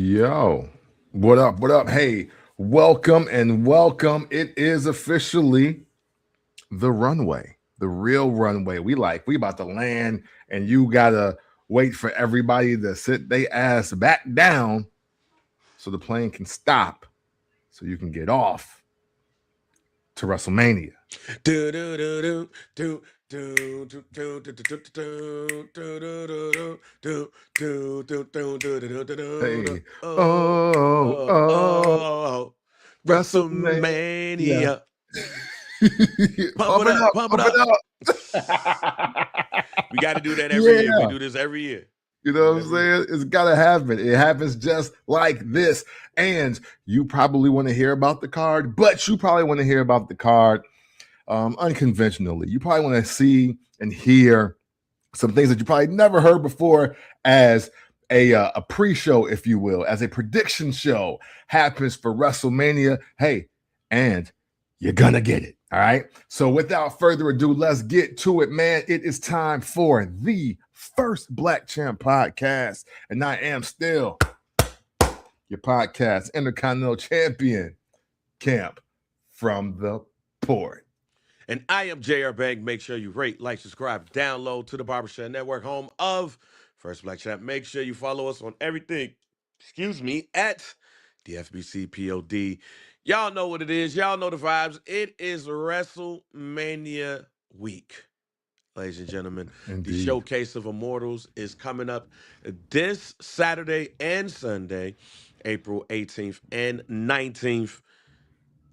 Yo, what up? What up? Hey, welcome and welcome. It is officially the runway, the real runway. We about to land, and you gotta wait for everybody to sit their ass back down so the plane can stop, so you can get off to WrestleMania. Do do do do do do do do do do do do do do do do do do do. Hey, Oh, oh, oh, oh, oh, WrestleMania. WrestleMania. Pump Pump it it up, up, pump it pump it up. up. We got to do that every year. We Yeah. do this every year. You know what I'm saying? It's got to happen. It happens just like this. And you probably want to hear about the card, but you probably want to hear about the card unconventionally. You probably want to see and hear some things that you probably never heard before as a pre-show, if you will, as a prediction show happens for WrestleMania. Hey, and you're going to get it. All right. So without further ado, let's get to it, man. It is time for the first Black Champ podcast. And I am still your podcast Intercontinental Champion, Camp from the Port. And I am JR Bank. Make sure you rate, like, subscribe, download to the Barbershop Network, home of First Black Champ. Make sure you follow us on everything, at the FBC POD. Y'all know what it is. Y'all know the vibes. It is WrestleMania week, ladies and gentlemen. Indeed. The Showcase of Immortals is coming up this Saturday and Sunday, April 18th and 19th.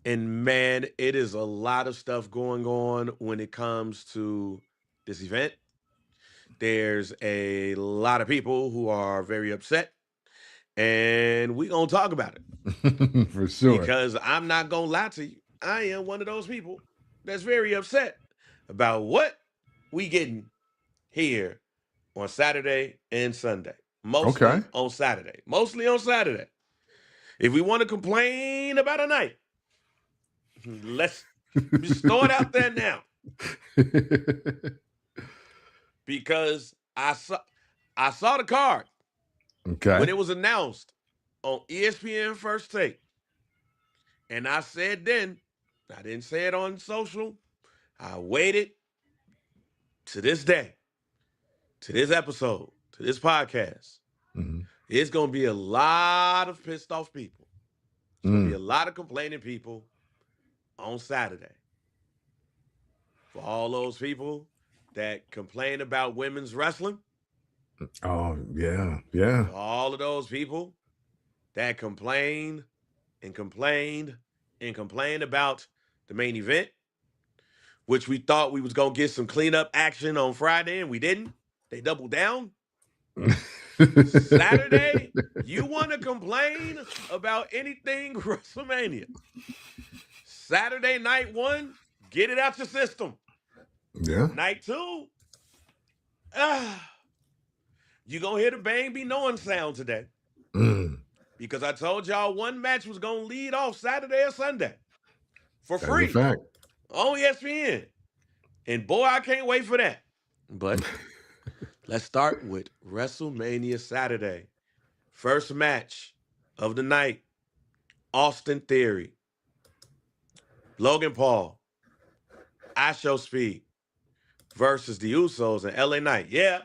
And man, it is a lot of stuff going on when it comes to this event. There's a lot of people who are very upset, and we're going to talk about it. For sure. Because I'm not going to lie to you. I am one of those people that's very upset about what we getting here on Saturday and Sunday. Mostly on Saturday. If we want to complain about a night, let's just throw it out there now. Because I saw the card when it was announced on ESPN First Take. And I said then, I didn't say it on social, I waited to this day, to this episode, to this podcast. Mm-hmm. It's going to be a lot of pissed off people. It's going to be a lot of complaining people on Saturday. For all those people that complain about women's wrestling. Oh, yeah, yeah. For all of those people that complained about the main event, which we thought we was going to get some cleanup action on Friday, and we didn't. They doubled down. Saturday, you want to complain about anything WrestleMania. Saturday, night one, get it out your system. Yeah. Night two, you're going to hear the bang be knowing sound today. Because I told y'all one match was going to lead off Saturday or Sunday for free on ESPN. And boy, I can't wait for that. But let's start with WrestleMania Saturday. First match of the night, Austin Theory, Logan Paul, I Show Speed versus the Usos and LA Knight. Yeah.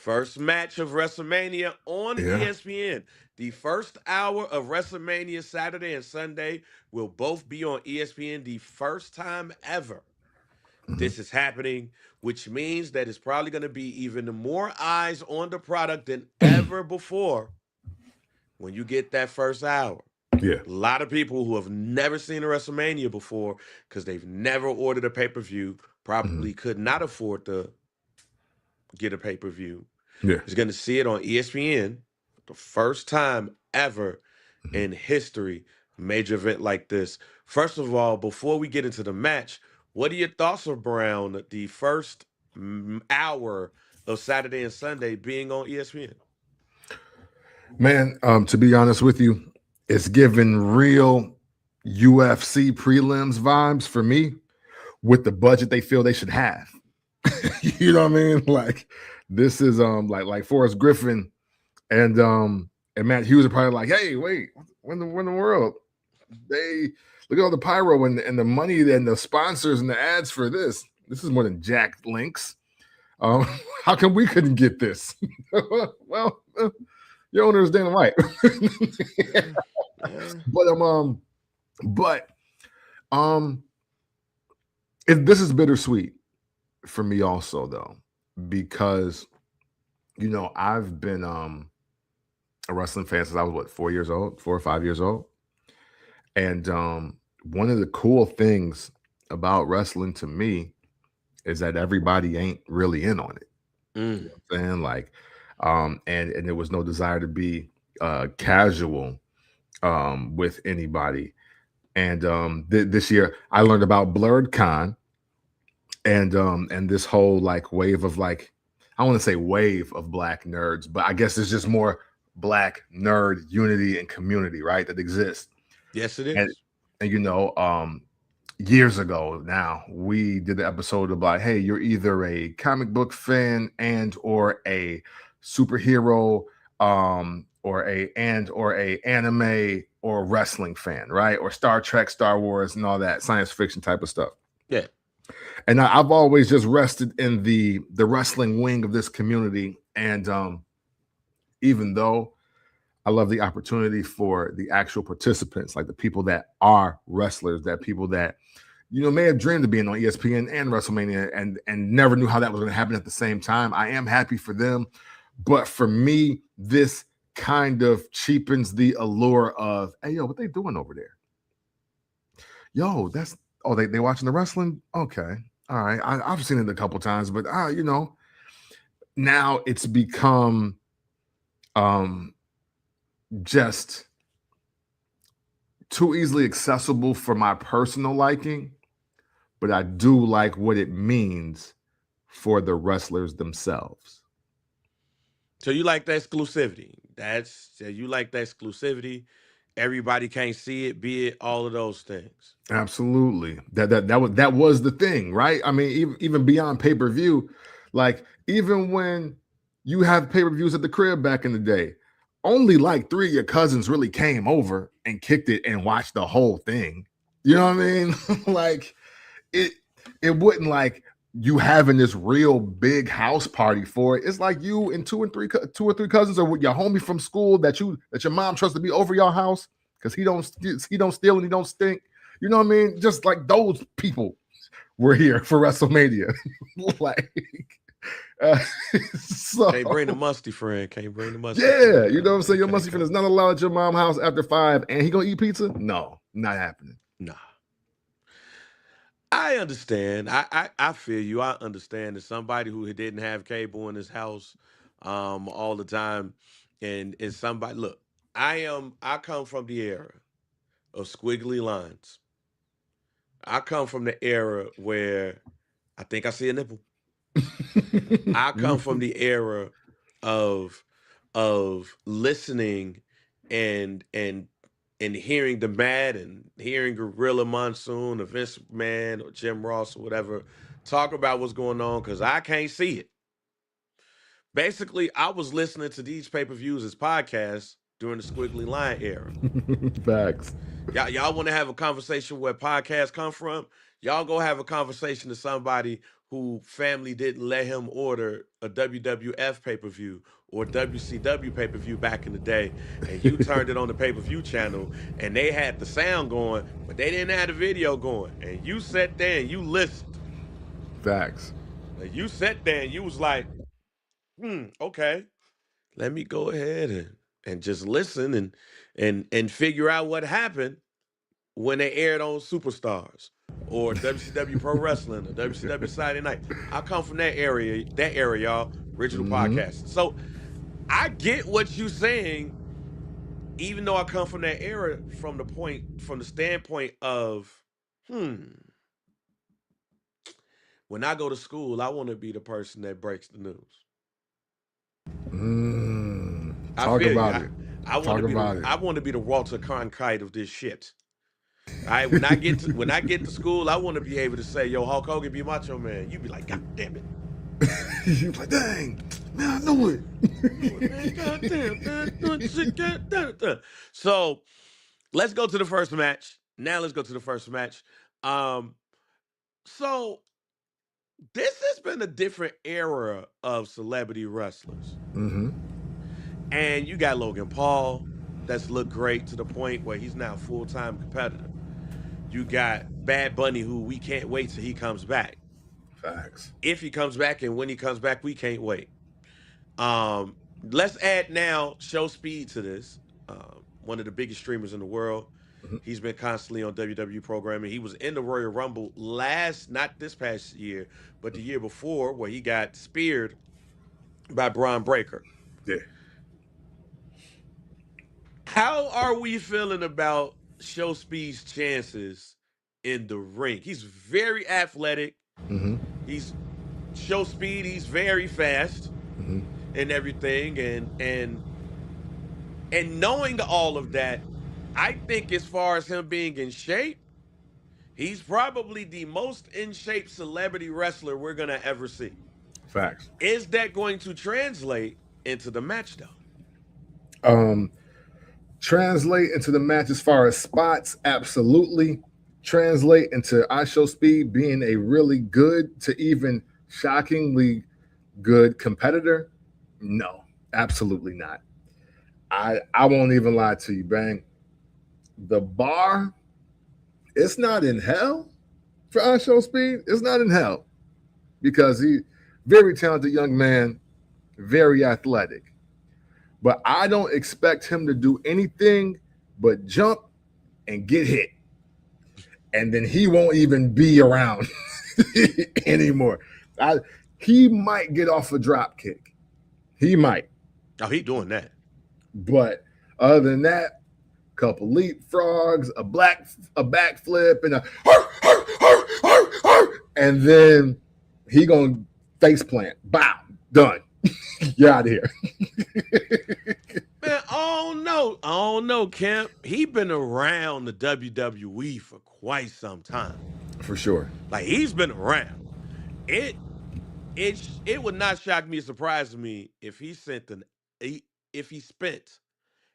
First match of WrestleMania on ESPN. The first hour of WrestleMania Saturday and Sunday will both be on ESPN the first time ever. This is happening, which means that it's probably going to be even more eyes on the product than ever before when you get that first hour. Yeah. A lot of people who have never seen a WrestleMania before because they've never ordered a pay-per-view probably could not afford to get a pay-per-view. Yeah. Is going to see it on ESPN the first time ever in history, major event like this. First of all, before we get into the match, what are your thoughts around the first hour of Saturday and Sunday being on ESPN? Man, to be honest with you, it's giving real UFC prelims vibes for me with the budget they feel they should have. You know what I mean? Like this is like Forrest Griffin and And Matt Hughes are probably like, hey, wait, when the world? They look at all the pyro and the money and the sponsors and the ads for this. This is more than Jack Links. How come we couldn't get this? Well, your owner is damn right. But this is bittersweet for me also, though, because I've been a wrestling fan since I was 4 or 5 years old. And one of the cool things about wrestling to me is that everybody ain't really in on it. You know what I'm saying? Like, and there was no desire to be casual with anybody. And this year I learned about Blurred Con and this whole like wave of like, I want to say wave of black nerds, but I guess it's just more black nerd unity and community, right? That exists. Yes, it is. And years ago now, we did the episode about, hey, you're either a comic book fan and or a superhero or a anime or wrestling fan, right? Or Star Trek, Star Wars, and all that science fiction type of stuff. Yeah. And I've always just rested in the wrestling wing of this community. And even though I love the opportunity for the actual participants, like the people that are wrestlers, that people that, may have dreamed of being on ESPN and WrestleMania and never knew how that was going to happen at the same time. I am happy for them. But for me, this kind of cheapens the allure of, hey, yo, what they doing over there? Yo, they watching the wrestling? Okay. All right. I've seen it a couple times, but now it's become just too easily accessible for my personal liking, but I do like what it means for the wrestlers themselves. So you like the exclusivity. You like the exclusivity. Everybody can't see it, be it all of those things. Absolutely. That was the thing, right? I mean, even beyond pay-per-view, like even when you have pay-per-views at the crib back in the day, only like 3 of your cousins really came over and kicked it and watched the whole thing. You know what I mean? Like it wouldn't like you having this real big house party for it. It's like you and two or three cousins or with your homie from school that your mom trusts to be over your house because he don't steal and he don't stink. You know what I mean? Just like those people were here for WrestleMania. Like so, can't bring the musty friend. Can't bring the musty. Yeah, friend. You know what I'm saying? Your musty friend is not allowed at your mom's house after 5, and he gonna eat pizza? No, not happening. Nah. I understand. I feel you. I understand that somebody who didn't have cable in his house all the time, and somebody look. I come from the era of squiggly lines. I come from the era where I think I see a nipple. I come from the era of listening and hearing the Mad and hearing Gorilla Monsoon or Vince McMahon or Jim Ross or whatever talk about what's going on because I can't see it. Basically, I was listening to these pay-per-views as podcasts during the squiggly line era. Facts. Y'all want to have a conversation where podcasts come from? Y'all go have a conversation to somebody who family didn't let him order a WWF pay-per-view or WCW pay-per-view back in the day, and you turned it on the pay-per-view channel, and they had the sound going, but they didn't have the video going, and you sat there and you listened. Facts. You sat there and you was like, okay, let me go ahead and just listen and figure out what happened when they aired on Superstars or WCW Pro Wrestling or WCW Saturday Night. I come from that area, y'all, original podcast. So I get what you're saying, even though I come from that era from the standpoint of, when I go to school, I want to be the person that breaks the news. Talk about it. I want to be the Walter Cronkite of this shit. All right, when I get to school, I want to be able to say, "Yo, Hulk Hogan be Macho Man." You be like, "God damn it!" You like, dang. Man, I knew it. Man, goddamn. So let's go to the first match. Now let's go to the first match. So this has been a different era of celebrity wrestlers. Mm-hmm. And you got Logan Paul that's looked great to the point where he's now a full-time competitor. You got Bad Bunny, who we can't wait till he comes back. Facts. If he comes back and when he comes back, we can't wait. Let's add now Show Speed to this. One of the biggest streamers in the world. Mm-hmm. He's been constantly on WWE programming. He was in the Royal Rumble not this past year, but the year before, where he got speared by Braun Breaker. Yeah. How are we feeling about Show Speed's chances in the ring? He's very athletic. Mm-hmm. He's Show Speed. He's very fast Mm-hmm. and everything. And knowing all of that, I think as far as him being in shape, he's probably the most in shape celebrity wrestler we're gonna ever see. Facts. Is that going to translate into the match though? Translate into the match as far as spots, absolutely. Translate into I Show Speed being a really good to even shockingly good competitor. No, absolutely not. I won't even lie to you, Bang. The bar, it's not in hell for I Show Speed. It's not in hell because he very talented young man, very athletic. But I don't expect him to do anything but jump and get hit. And then he won't even be around anymore. He might get off a drop kick. He might. Oh, he doing that. But other than that, couple leapfrogs, a backflip, and and then he gonna face plant. Bow, done. You're out of here. Man, I don't know, Kemp. He been around the WWE for quite some time. For sure. Like he's been around. It would not shock me, surprise me if he spent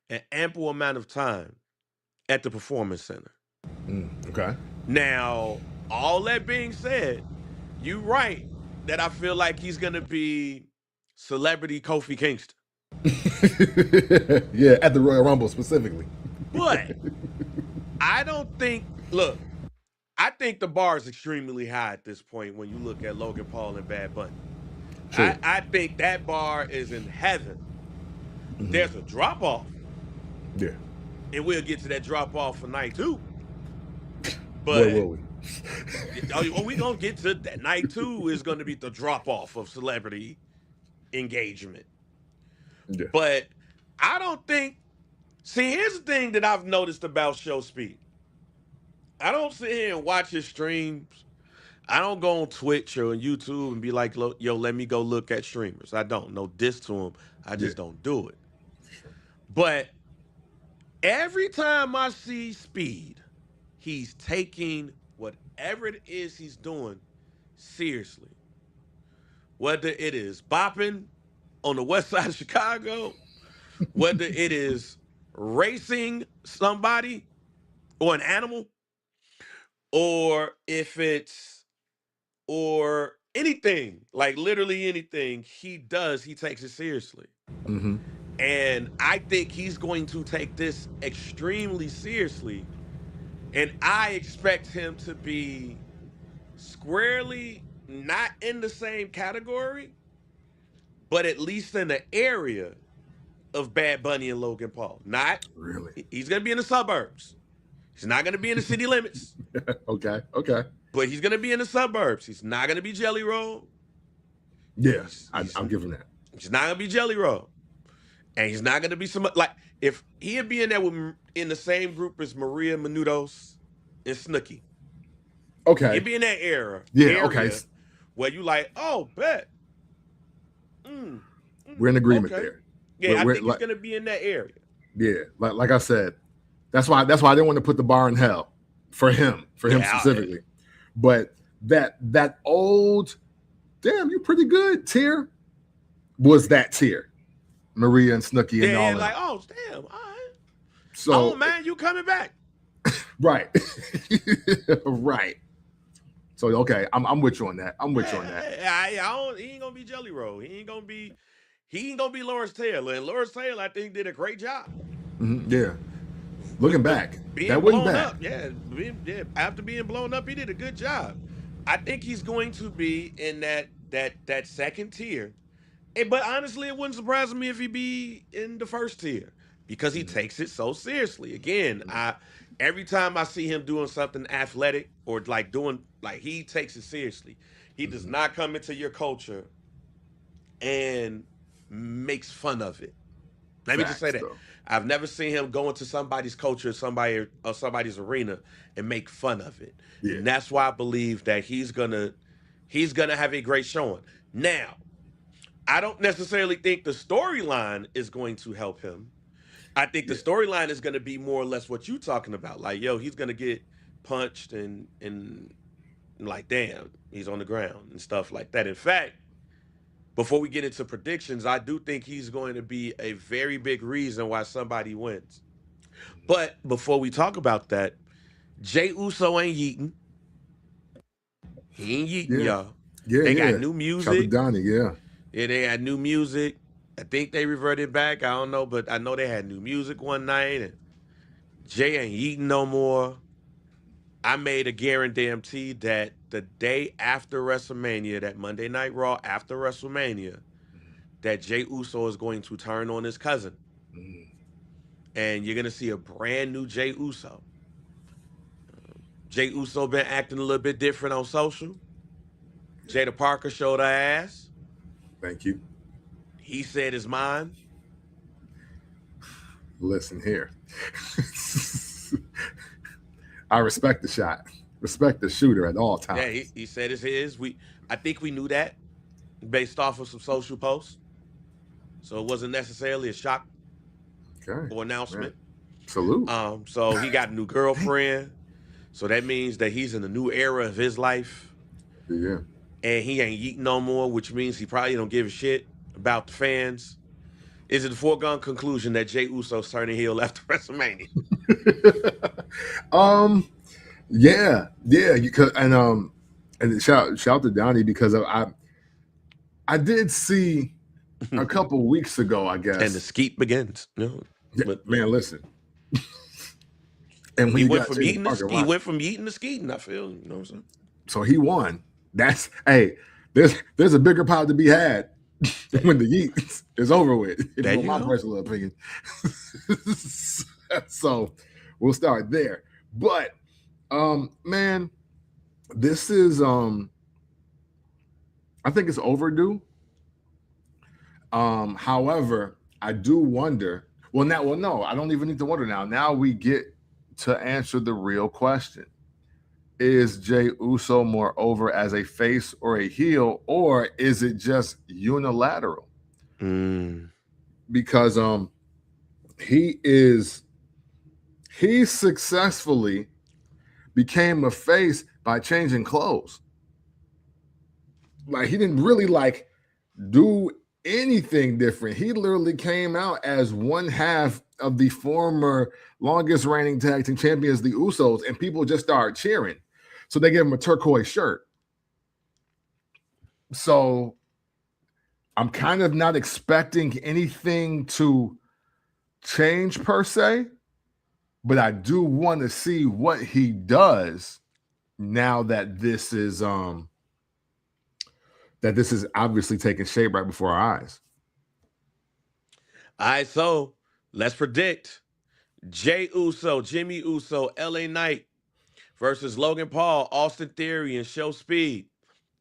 an ample amount of time at the Performance Center. Okay. Now, all that being said, you're right that I feel like he's gonna be celebrity Kofi Kingston. Yeah, at the Royal Rumble specifically. But I don't think. Look, I think the bar is extremely high at this point when you look at Logan Paul and Bad Bunny. I think that bar is in heaven. Mm-hmm. There's a drop off. Yeah. And we'll get to that drop off for night 2. But where will we? We gonna get to that. Night 2 is gonna be the drop off of celebrity engagement. Yeah. But I don't think. See, here's the thing that I've noticed about Show Speed. I don't sit here and watch his streams. I don't go on Twitch or on YouTube and be like, yo, let me go look at streamers. I don't. No diss to him. I just don't do it. But every time I see Speed, he's taking whatever it is he's doing seriously. Whether it is bopping on the west side of Chicago, whether it is racing somebody or an animal, or if it's or anything, like literally anything he does, he takes it seriously. Mm-hmm. And I think he's going to take this extremely seriously. And I expect him to be squarely not in the same category, but at least in the area of Bad Bunny and Logan Paul. Not really. He's going to be in the suburbs. He's not going to be in the city limits. Okay. But he's going to be in the suburbs. He's not going to be Jelly Roll. Yes, I'll give him that. He's not going to be Jelly Roll. And he's not going to be like, if he'd be in there in the same group as Maria Menounos and Snooki. Okay. He'd be in that area. Okay. Where you like, oh, bet. We're in agreement there. Yeah, I think he's going to be in that area. Yeah, like I said, that's why I didn't want to put the bar in hell for him specifically. But that old, damn, you're pretty good tier was that tier. Maria and Snooki and all Yeah, of like, them. oh, damn, all right. Oh, So man, you coming back. right. Right. So okay, I'm with you on that. I'm with you on that. He ain't gonna be Jelly Roll. He ain't gonna be Lawrence Taylor. And Lawrence Taylor, I think, did a great job. Yeah. Looking But back, that being wasn't blown bad. up, after being blown up, he did a good job. I think he's going to be in that second tier. But honestly, it wouldn't surprise me if he be in the first tier because he takes it so seriously. Again, I every time I see him doing something athletic or like doing like he takes it seriously. He does not come into your culture and makes fun of it. Let me just say Facts that. though. I've never seen him go into somebody's culture, somebody's arena and make fun of it. Yeah. And that's why I believe that he's gonna have a great showing. Now, I don't necessarily think the storyline is going to help him. I think the Yeah. storyline is going to be more or less what you're talking about. Like, yo, he's going to get punched and like, damn, he's on the ground and stuff like that. In fact, before we get into predictions, I do think he's going to be a very big reason why somebody wins. But before we talk about that, Jay Uso ain't yeeting. He ain't yeeting, Yeah. y'all. Yeah. They got Yeah. new Shout out to music. Donnie. Yeah. Yeah, they had new music. I think they reverted back. I don't know, but I know they had new music one night and Jay ain't eating no more. I made a guarantee that the day after WrestleMania, that Monday Night Raw after WrestleMania, that Jay Uso is going to turn on his cousin. And you're going to see a brand new Jay Uso. Jay Uso been acting a little bit different on social. Jada Parker showed her ass. Thank you. He said his mind. Listen here. I respect the shot. Respect the shooter at all times. Yeah, he said it's his. I think we knew that based off of some social posts. So it wasn't necessarily a shock Okay. or Man. announcement. Salute. So he got a new girlfriend. So that means that he's in a new era of his life. Yeah. And he ain't eating no more, which means he probably don't give a shit about the fans. Is it a foregone conclusion that Jay Uso's turning heel after WrestleMania? Yeah. Yeah. You could and shout to Donnie because I did see a couple weeks ago, I guess. And the skeet begins. Man, listen. And when He you went got from Jada eating Parker, he went from eating to skeeting, I feel. You know what I'm saying? so he won. That's there's a bigger pot to be had when the yeet is over with. If There you want you my go. personal opinion. So we'll start there. But man, this is I think it's overdue. However, I do wonder. Well, no, I don't even need to wonder now. Now we get to answer the real question. Is Jay Uso more over as a face or a heel, or is it just unilateral? Because he successfully became a face by changing clothes. Like he didn't really like do anything different. He literally came out as one half of the former longest reigning tag team champions, the Usos, and people just started cheering. So they gave him a turquoise shirt. So I'm kind of not expecting anything to change per se, but I do want to see what he does now that this is obviously taking shape right before our eyes. All right, so let's predict. Jay Uso, Jimmy Uso, LA Knight versus Logan Paul, Austin Theory, and Show Speed.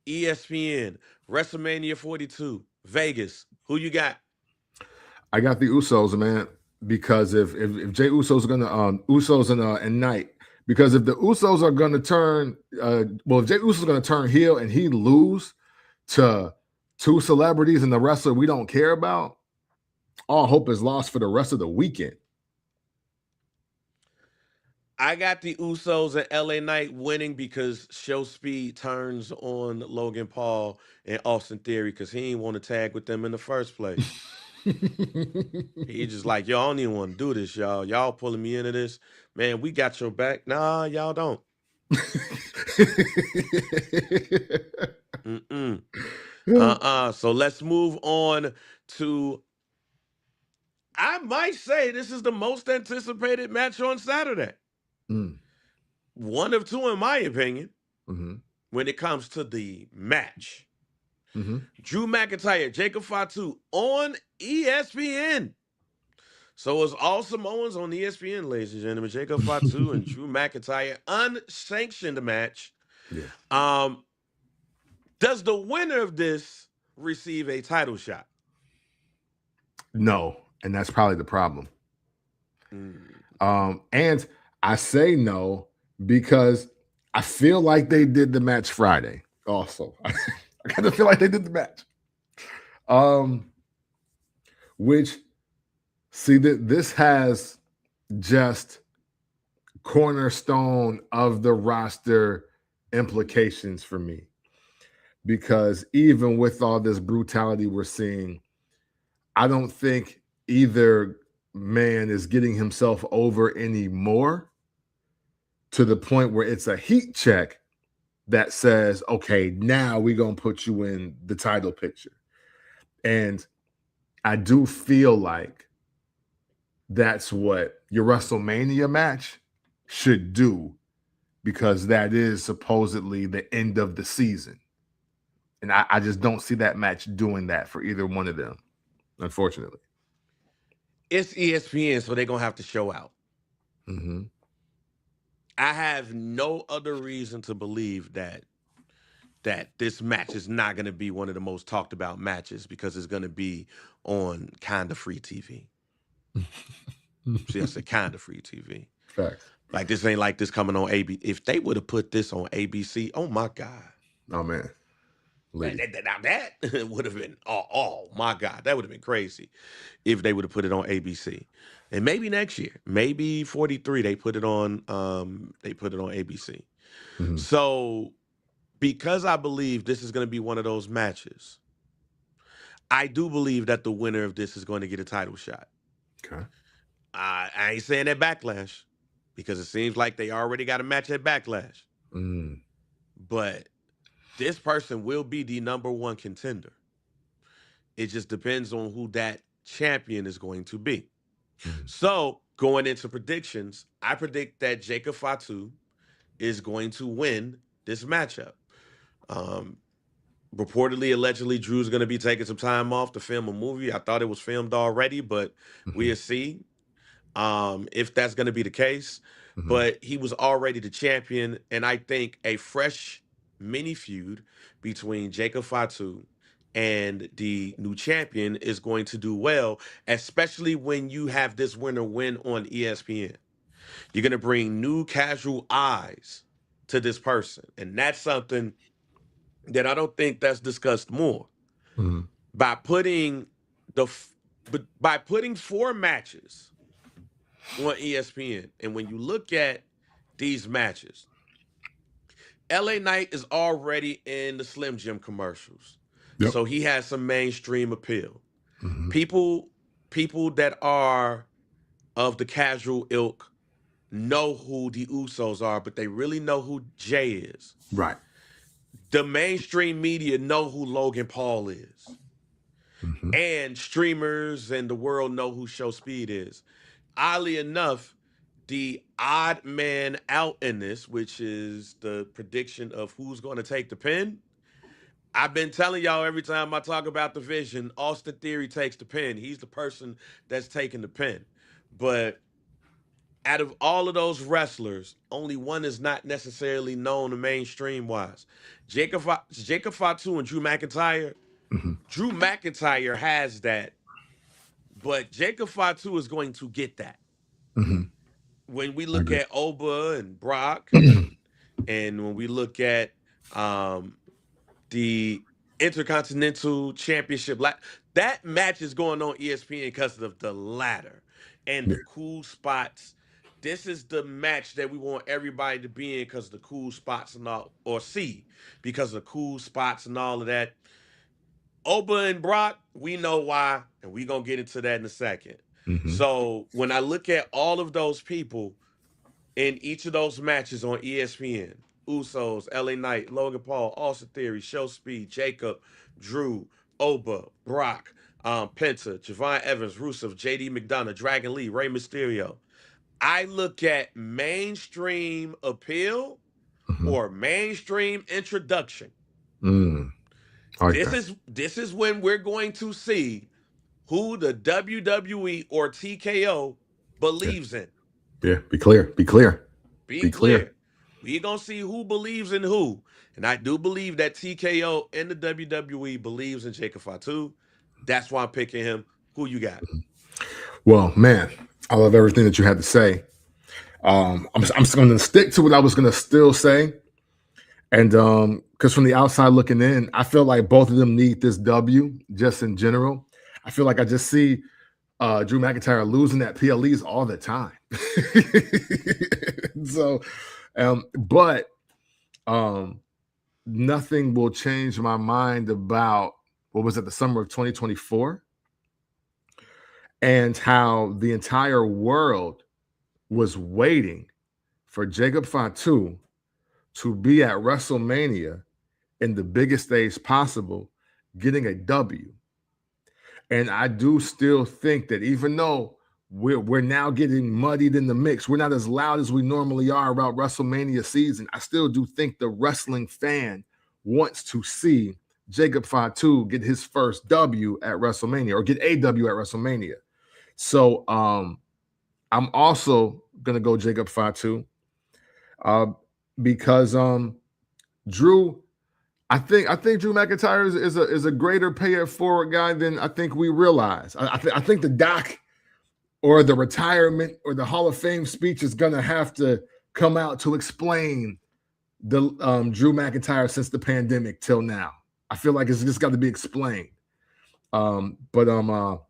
ESPN, WrestleMania 42, Vegas. Who you got? I got the Usos, man, because if Jay Uso's gonna Usos and Knight, because if the Usos are gonna turn if Jay Uso's gonna turn heel and he lose to two celebrities and the wrestler we don't care about, all hope is lost for the rest of the weekend. I got the Usos and LA Knight winning because Show Speed turns on Logan Paul and Austin Theory because he ain't want to tag with them in the first place. He just like, yo, I don't even want to do this, y'all. Y'all pulling me into this. Man, we got your back. Nah, y'all don't. Mm-mm. So let's move on to, I might say this is the most anticipated match on Saturday. Mm. One of two, in my opinion, Mm-hmm. when it comes to the match. Mm-hmm. Drew McIntyre, Jacob Fatu on ESPN. So it's all Samoans on ESPN, ladies and gentlemen. Jacob Fatu and Drew McIntyre, unsanctioned match. Yeah. Um, does the winner of this receive a title shot? No, and that's probably the problem. Mm. And I say no because I feel like they did the match Friday. Also, I kind of feel like they did the match. Which, see, that this has just cornerstone of the roster implications for me, because even with all this brutality we're seeing, I don't think either man is getting himself over anymore to the point where it's a heat check that says, okay, now we're going to put you in the title picture. And I do feel like that's what your WrestleMania match should do, because that is supposedly the end of the season. And I just don't see that match doing that for either one of them, unfortunately. It's ESPN, so they're going to have to show out. Mm-hmm. I have no other reason to believe that this match is not going to be one of the most talked about matches because it's going to be on kind of free TV. See, I said kind of free TV. Facts. Like, this ain't like this coming on ABC. If they would have put this on ABC, oh my God. Oh, man. That would have been, oh my God, that would have been crazy if they would have put it on ABC. And maybe next year, maybe 43, they put it on ABC. Mm-hmm. So, because I believe this is going to be one of those matches, I do believe that the winner of this is going to get a title shot. Okay. I ain't saying that Backlash, because it seems like they already got a match at Backlash. Mm. But this person will be the number one contender. It just depends on who that champion is going to be. Mm. So, going into predictions, I predict that Jacob Fatu is going to win this matchup. Um, Reportedly, allegedly, Drew's going to be taking some time off to film a movie. I thought it was filmed already, but we'll see if that's going to be the case. Mm-hmm. But he was already the champion, and I think a fresh mini feud between Jacob Fatu and the new champion is going to do well, especially when you have this winner win on ESPN. You're going to bring new casual eyes to this person, and that's something that I don't think that's discussed more. Mm-hmm. By putting four matches on ESPN, and when you look at these matches, LA Knight is already in the Slim Jim commercials. Yep. So he has some mainstream appeal. Mm-hmm. People that are of the casual ilk know who the Usos are, but they really know who Jay is. Right. The mainstream media know who Logan Paul is. Mm-hmm. And streamers and the world know who Show Speed is. Oddly enough, the odd man out in this, which is the prediction of who's going to take the pin. I've been telling y'all every time I talk about the vision, Austin Theory takes the pin. He's the person that's taking the pin. But out of all of those wrestlers, only one is not necessarily known mainstream wise. Jacob Fatu and Drew McIntyre. Mm-hmm. Drew McIntyre has that, but Jacob Fatu is going to get that. Mm-hmm. When we look at Oba and Brock, and when we look at the Intercontinental Championship, that match is going on ESPN because of the ladder and the cool spots this is the match that we want everybody to be in because the cool spots and all, or see because of the cool spots and all of that. Oba and Brock, we know why, and we gonna get into that in a second. Mm-hmm. So when I look at all of those people in each of those matches on ESPN, Usos, LA Knight, Logan Paul, Austin Theory, Show Speed, Jacob, Drew, Oba, Brock, Penta, Javon Evans, Rusev, JD McDonough, Dragon Lee, Rey Mysterio. I look at mainstream appeal Mm-hmm. or mainstream introduction. I like This that. is this is when we're going to see who the WWE or TKO Yeah. believes in. Yeah. Be clear. Be clear. Be Be clear. clear. We're going to see who believes in who. And I do believe that TKO and the WWE believes in Jacob Fatu. That's why I'm picking him. Who you got? Well, man, I love everything that you had to say. I'm just going to stick to what I was going to still say. And because from the outside looking in, I feel like both of them need this W just in general. I feel like I just see Drew McIntyre losing at PLEs all the time. So, but nothing will change my mind about what was it, the summer of 2024, and how the entire world was waiting for Jacob Fatu to be at WrestleMania in the biggest stage possible, getting a W. And I do still think that even though we're now getting muddied in the mix, we're not as loud as we normally are about WrestleMania season, I still do think the wrestling fan wants to see Jacob Fatu get his first W at WrestleMania, or get a W at WrestleMania. So I'm also gonna go Jacob Fatu because Drew, I think Drew McIntyre is a greater pay it forward guy than I think we realize. I think the doc or the retirement or the Hall of Fame speech is gonna have to come out to explain the Drew McIntyre since the pandemic till now. I feel like it's just got to be explained. But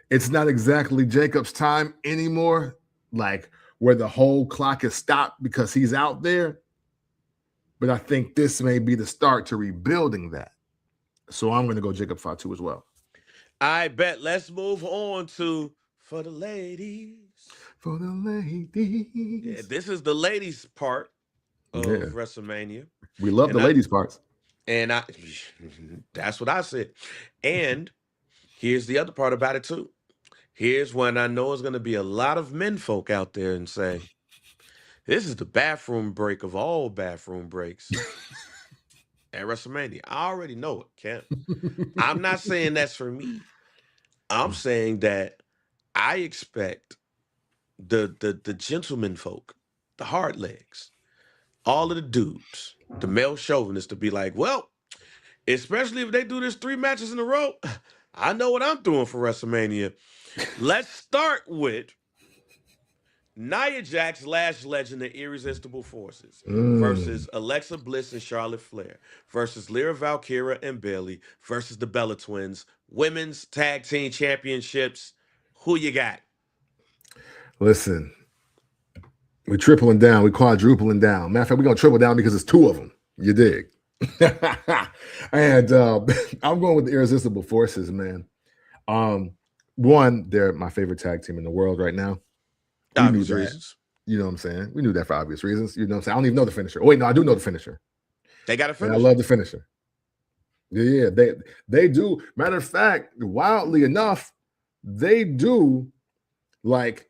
it's not exactly Jacob's time anymore, like where the whole clock is stopped because he's out there. But I think this may be the start to rebuilding that. So I'm going to go Jacob Fatu as well. I bet. Let's move on to For the Ladies. For the ladies. Yeah, this is the ladies part of Yeah. WrestleMania. We love And the ladies parts. And that's what I said. And here's the other part about it too. Here's when I know it's going to be a lot of men folk out there and say, this is the bathroom break of all bathroom breaks at WrestleMania. I already know it, Kemp. I'm not saying that's for me. I'm saying that I expect the gentleman folk, the hard legs, all of the dudes, the male chauvinists to be like, well, especially if they do this 3 matches in a row, I know what I'm doing for WrestleMania. Let's start with Nia Jax, Lash Legend, and Irresistible Forces versus Alexa Bliss and Charlotte Flair versus Lyra Valkyria and Bayley versus the Bella Twins, Women's Tag Team Championships. Who you got? Listen, we're tripling down. We're quadrupling down. Matter of fact, we're going to triple down because it's 2 of them. You dig? And I'm going with the Irresistible Forces, man. One, they're my favorite tag team in the world right now. Obvious reasons. You know what I'm saying? We knew that for obvious reasons. You know what I'm saying? I don't even know the finisher. Oh, wait, no, I do know the finisher. They got a finisher. I love the finisher. Yeah, they do. Matter of fact, wildly enough, they do like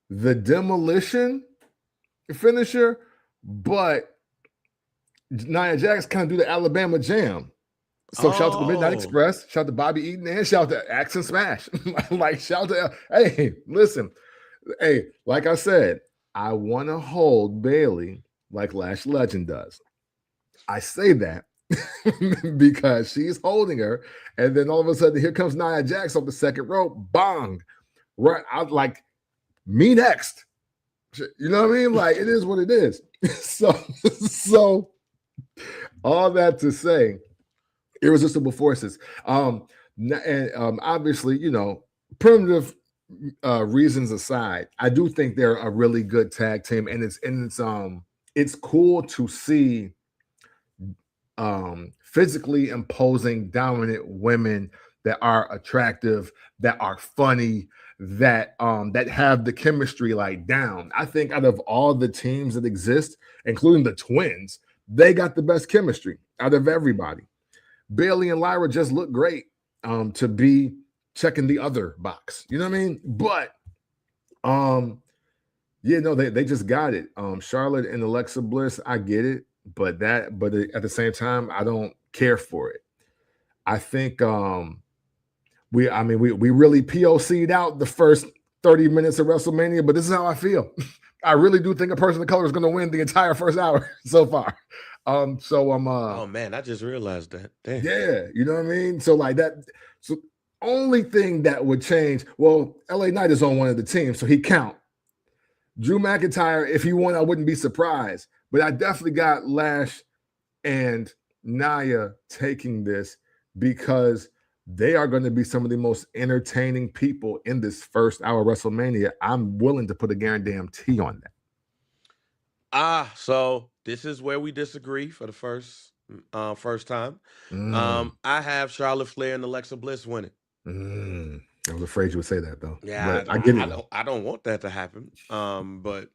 the demolition finisher, but Nia Jax kind of do the Alabama Jam. So shout out to the Midnight Express, shout out to Bobby Eaton, and shout out to Axe and Smash. Like shout out to, hey, listen. Hey, like I said, I want to hold Bayley like Lash Legend does. I say that because she's holding her, and then all of a sudden, here comes Nia Jax off the second rope, bong, right out like me next. You know what I mean? Like it is what it is. So all that to say, Irresistible Forces. And obviously, you know, primitive reasons aside, I do think they're a really good tag team, and it's cool to see physically imposing dominant women that are attractive, that are funny, that have the chemistry like down. I think out of all the teams that exist, including the twins, they got the best chemistry out of everybody. Bailey and Lyra just look great to be checking the other box. You know what I mean? But yeah, no, they just got it. Charlotte and Alexa Bliss, I get it, but at the same time, I don't care for it. I think we really POC'd out the first 30 minutes of WrestleMania, but this is how I feel. I really do think a person of color is going to win the entire first hour so far. Oh man, I just realized that. Damn. Yeah, you know what I mean? So like that, so only thing that would change, well, LA Knight is on one of the teams, so he count. Drew McIntyre, if he won, I wouldn't be surprised. But I definitely got Lash and Nia taking this because they are going to be some of the most entertaining people in this first hour of WrestleMania. I'm willing to put a guarantee on that. So this is where we disagree for the first time. I have Charlotte Flair and Alexa Bliss winning. I was afraid you would say that though. Yeah, but I get it. I don't want that to happen. But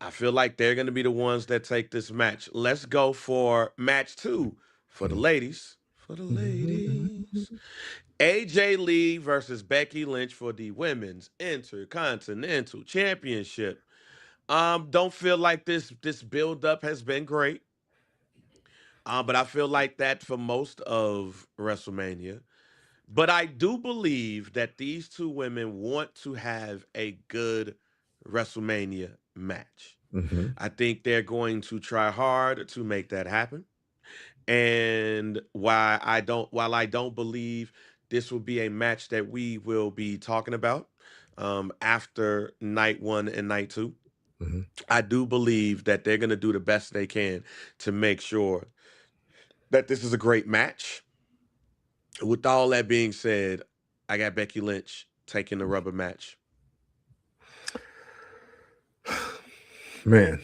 I feel like they're going to be the ones that take this match. Let's go for match 2 for the ladies. For the ladies. AJ Lee versus Becky Lynch for the Women's Intercontinental Championship. Don't feel like this build up has been great. But I feel like that for most of WrestleMania. But I do believe that these two women want to have a good WrestleMania match. I think they're going to try hard to make that happen. And while I don't believe this will be a match that we will be talking about after night 1 and night 2, I do believe that they're going to do the best they can to make sure that this is a great match. With all that being said, I got Becky Lynch taking the rubber match. Man.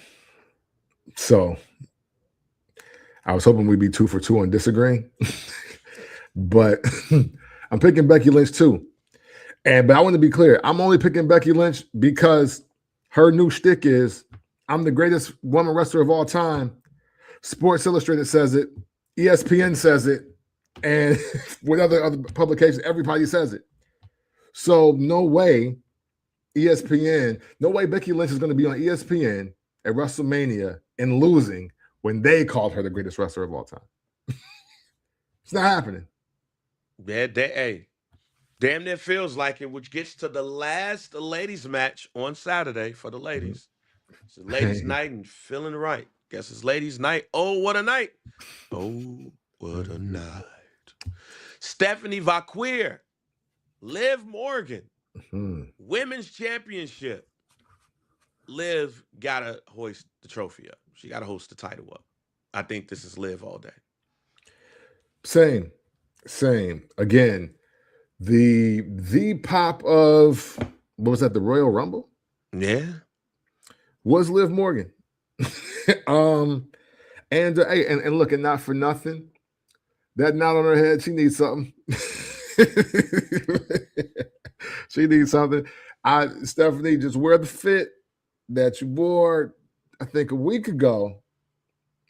So I was hoping we'd be 2 for 2 on disagreeing. But I'm picking Becky Lynch too. But I want to be clear. I'm only picking Becky Lynch because her new shtick is I'm the greatest woman wrestler of all time. Sports Illustrated says it. ESPN says it. And with other publications, everybody says it. So no way no way Becky Lynch is going to be on ESPN at WrestleMania and losing when they called her the greatest wrestler of all time. It's not happening. Yeah, hey, damn near feels like it, which gets to the last ladies match on Saturday for the ladies. It's a ladies' night and feeling right. Guess it's ladies' night. Oh, what a night. Oh, what a night. Stephanie Vaquer, Liv Morgan, Women's Championship. Liv got to hoist the trophy up. She got to host the title up. I think this is Liv all day. Same. Again, the pop of, what was that, the Royal Rumble? Yeah. Was Liv Morgan. And look, and not for nothing, that knot on her head, she needs something. She needs something. Stephanie, just wear the fit that you wore, I think, a week ago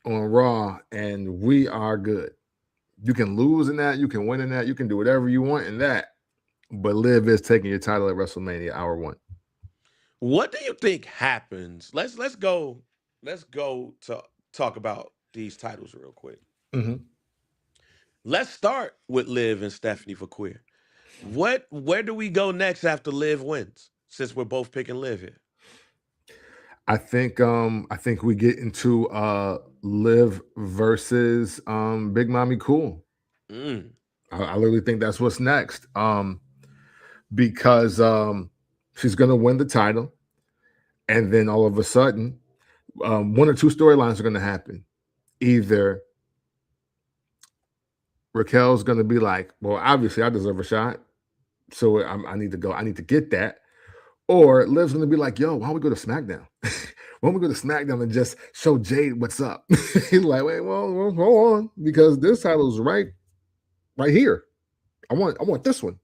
on Raw, and we are good. You can lose in that, you can win in that, you can do whatever you want in that. But Liv is taking your title at WrestleMania hour 1. What do you think happens? Let's go to talk about these titles real quick. Let's start with Liv and Stephanie Vaquer. Where do we go next after Liv wins? Since we're both picking Liv here. I think we get into Liv versus Big Mommy Cool. I literally think that's what's next. Because she's gonna win the title, and then all of a sudden, 1 or 2 storylines are gonna happen. Either Raquel's gonna be like, well, obviously I deserve a shot, so I need to go. I need to get that. Or Liv's gonna be like, yo, why don't we go to SmackDown? Why don't we go to SmackDown and just show Jade what's up? He's like, wait, well, hold on, because this title's right here. I want this one.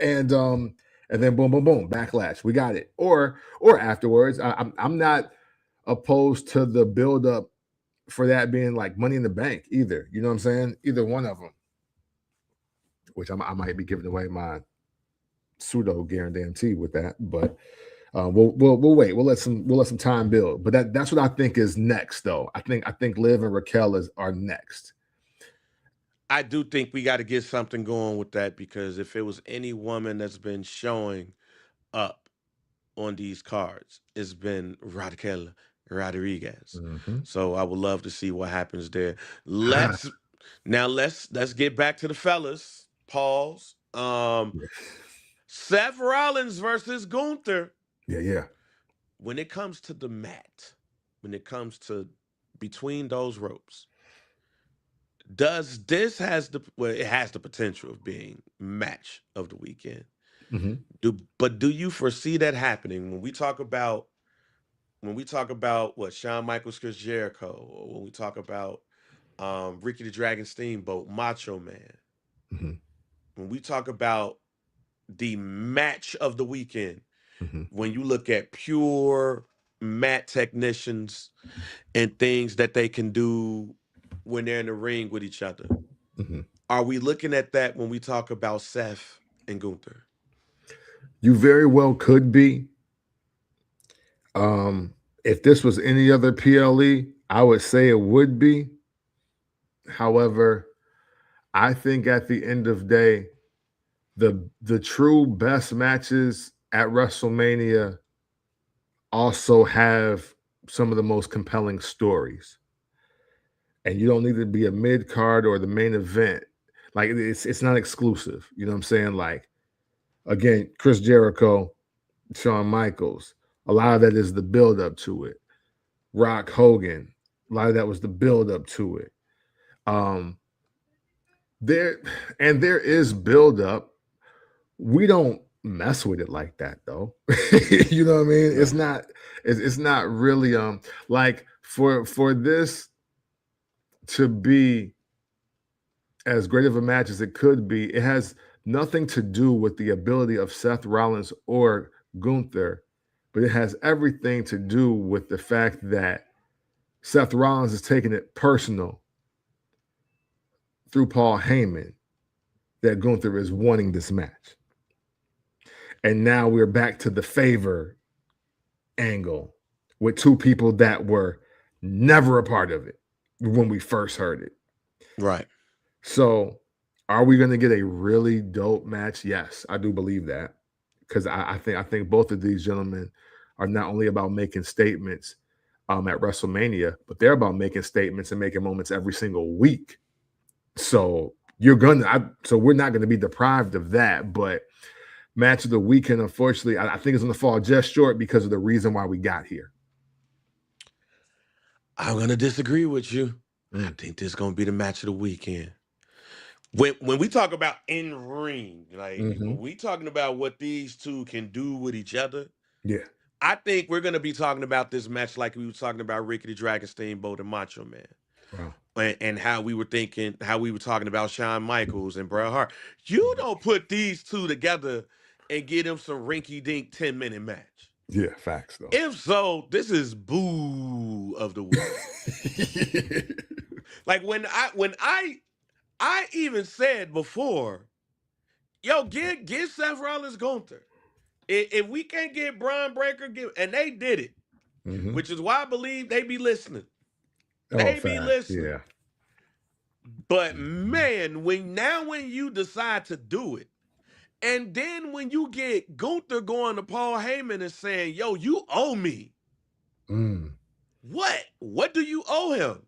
and then boom, boom, boom, backlash. We got it. Or afterwards, I'm not opposed to the build up for that being like Money in the Bank either. You know what I'm saying? Either one of them. Which I might be giving away my pseudo guarantee with that, but we'll wait. We'll let some time build. But that's what I think is next, though. I think Liv and Raquel are next. I do think we got to get something going with that, because if it was any woman that's been showing up on these cards, it's been Raquel Rodriguez. Mm-hmm. So I would love to see what happens there. Let's get back to the fellas. Pause. Seth Rollins versus Gunther. Yeah. When it comes to the mat, when it comes to between those ropes, does this it has the potential of being match of the weekend? Mm-hmm. Do you foresee that happening when we talk about what Shawn Michaels, Chris Jericho, or when we talk about Ricky the Dragon Steamboat, Macho Man, Mm-hmm. when we talk about the match of the weekend, Mm-hmm. when you look at pure mat technicians and things that they can do when they're in the ring with each other, Mm-hmm. are we looking at that when we talk about Seth and Gunther? You very well could be. If this was any other PLE, I would say it would be. However, I think at the end of the day, the true best matches at WrestleMania also have some of the most compelling stories. And you don't need to be a mid card or the main event. Like it's not exclusive. You know what I'm saying? Like again, Chris Jericho, Shawn Michaels, a lot of that is the build up to it. Rock Hogan, a lot of that was the build up to it. Um there there is build up. We don't mess with it like that though. You know what I mean? Right. It's not really like for this to be as great of a match as it could be, it has nothing to do with the ability of Seth Rollins or Gunther, but it has everything to do with the fact that Seth Rollins is taking it personal through Paul Heyman that Gunther is wanting this match. And now we're back to the favor angle with two people that were never a part of it when we first heard it. Right. So, are we going to get a really dope match? Yes, I do believe that, because I think both of these gentlemen are not only about making statements at WrestleMania, but they're about making statements and making moments every single week. So we're not going to be deprived of that. But match of the weekend, unfortunately, I think it's going to fall just short because of the reason why we got here. I'm gonna disagree with you. I think this is gonna be the match of the weekend. When we talk about in ring, like when we talking about what these two can do with each other, Yeah. I think we're gonna be talking about this match like we were talking about Ricky the Dragon Steamboat and Macho Man. Wow. And how we were talking about Shawn Michaels and Bret Hart. You don't put these two together and get them some rinky dink 10-minute match. Yeah, facts though. If so, this is boo of the week. Like when I even said before, yo, get Seth Rollins Gunther. If we can't get Braun Breaker, and they did it, which is why I believe they be listening. They be listening. Yeah. But man, when you decide to do it, and then when you get Gunther going to Paul Heyman and saying, yo, you owe me. What? What do you owe him?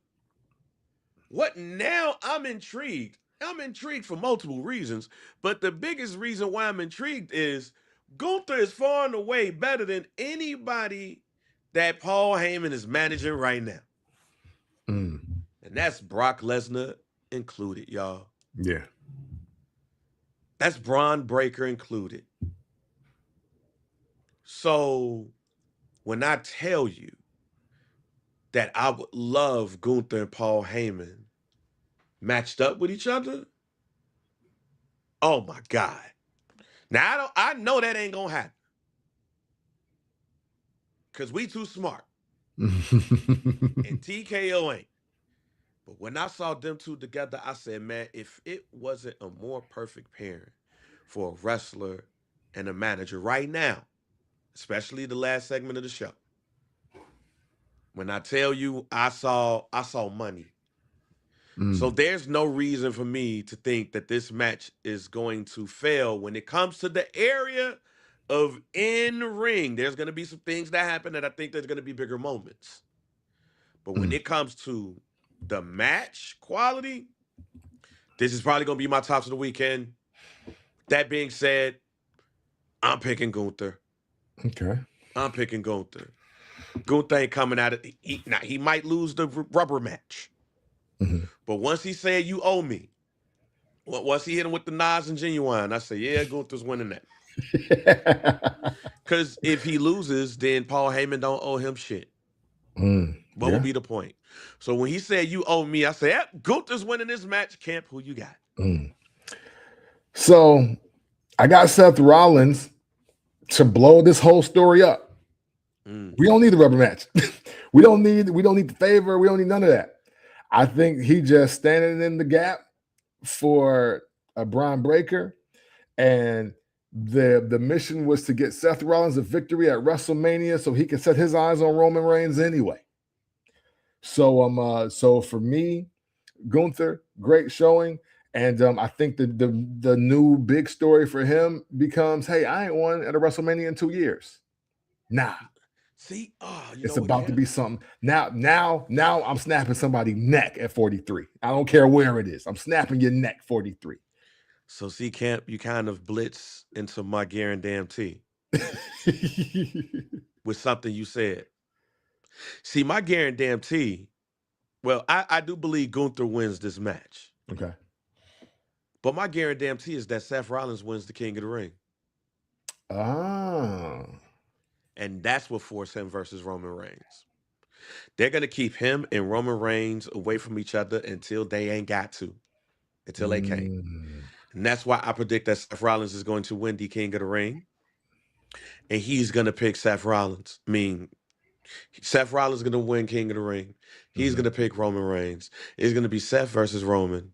What now? I'm intrigued. I'm intrigued for multiple reasons, but the biggest reason why I'm intrigued is Gunther is far and away better than anybody that Paul Heyman is managing right now. And that's Brock Lesnar included, y'all. Yeah. That's Braun Breaker included. So when I tell you that I would love Gunther and Paul Heyman matched up with each other, oh my God. Now I know that ain't gonna happen. Cause we too smart. And TKO ain't. But when I saw them two together, I said, man, if it wasn't a more perfect pairing for a wrestler and a manager right now, especially the last segment of the show. When I tell you I saw money. So there's no reason for me to think that this match is going to fail when it comes to the area of in-ring. There's going to be some things that happen that I think there's going to be bigger moments. But when it comes to the match quality, this is probably going to be my tops of the weekend. That being said, I'm picking Gunther. Okay. I'm picking Gunther. Gunther ain't coming out of now. He might lose the rubber match, but once he said you owe me, once he hit him with the Nas and Genuine, I say yeah, Gunther's winning that. Because if he loses, then Paul Heyman don't owe him shit. What would be the point? So when he said you owe me, I say yeah, Gunther's winning this match. Camp, who you got? So I got Seth Rollins to blow this whole story up. We don't need the rubber match. we don't need the favor. We don't need none of that. I think he just standing in the gap for a Braun Breaker, and the mission was to get Seth Rollins a victory at WrestleMania so he can set his eyes on Roman Reigns anyway. So for me, Gunther, great showing. And I think the new big story for him becomes, hey, I ain't won at a WrestleMania in 2 years. Nah. See, it's about to be something. Now I'm snapping somebody's neck at 43. I don't care where it is. I'm snapping your neck 43. So see, Camp, you kind of blitz into my guarantee with something you said. See, my guarantee, well, I do believe Gunther wins this match. Okay. But my guarantee is that Seth Rollins wins the King of the Ring. Ah. And that's what forced him versus Roman Reigns. They're going to keep him and Roman Reigns away from each other until they ain't got to, until they can't. And that's why I predict that Seth Rollins is going to win the King of the Ring. And he's going to pick Seth Rollins. Seth Rollins is going to win King of the Ring. He's going to pick Roman Reigns. It's going to be Seth versus Roman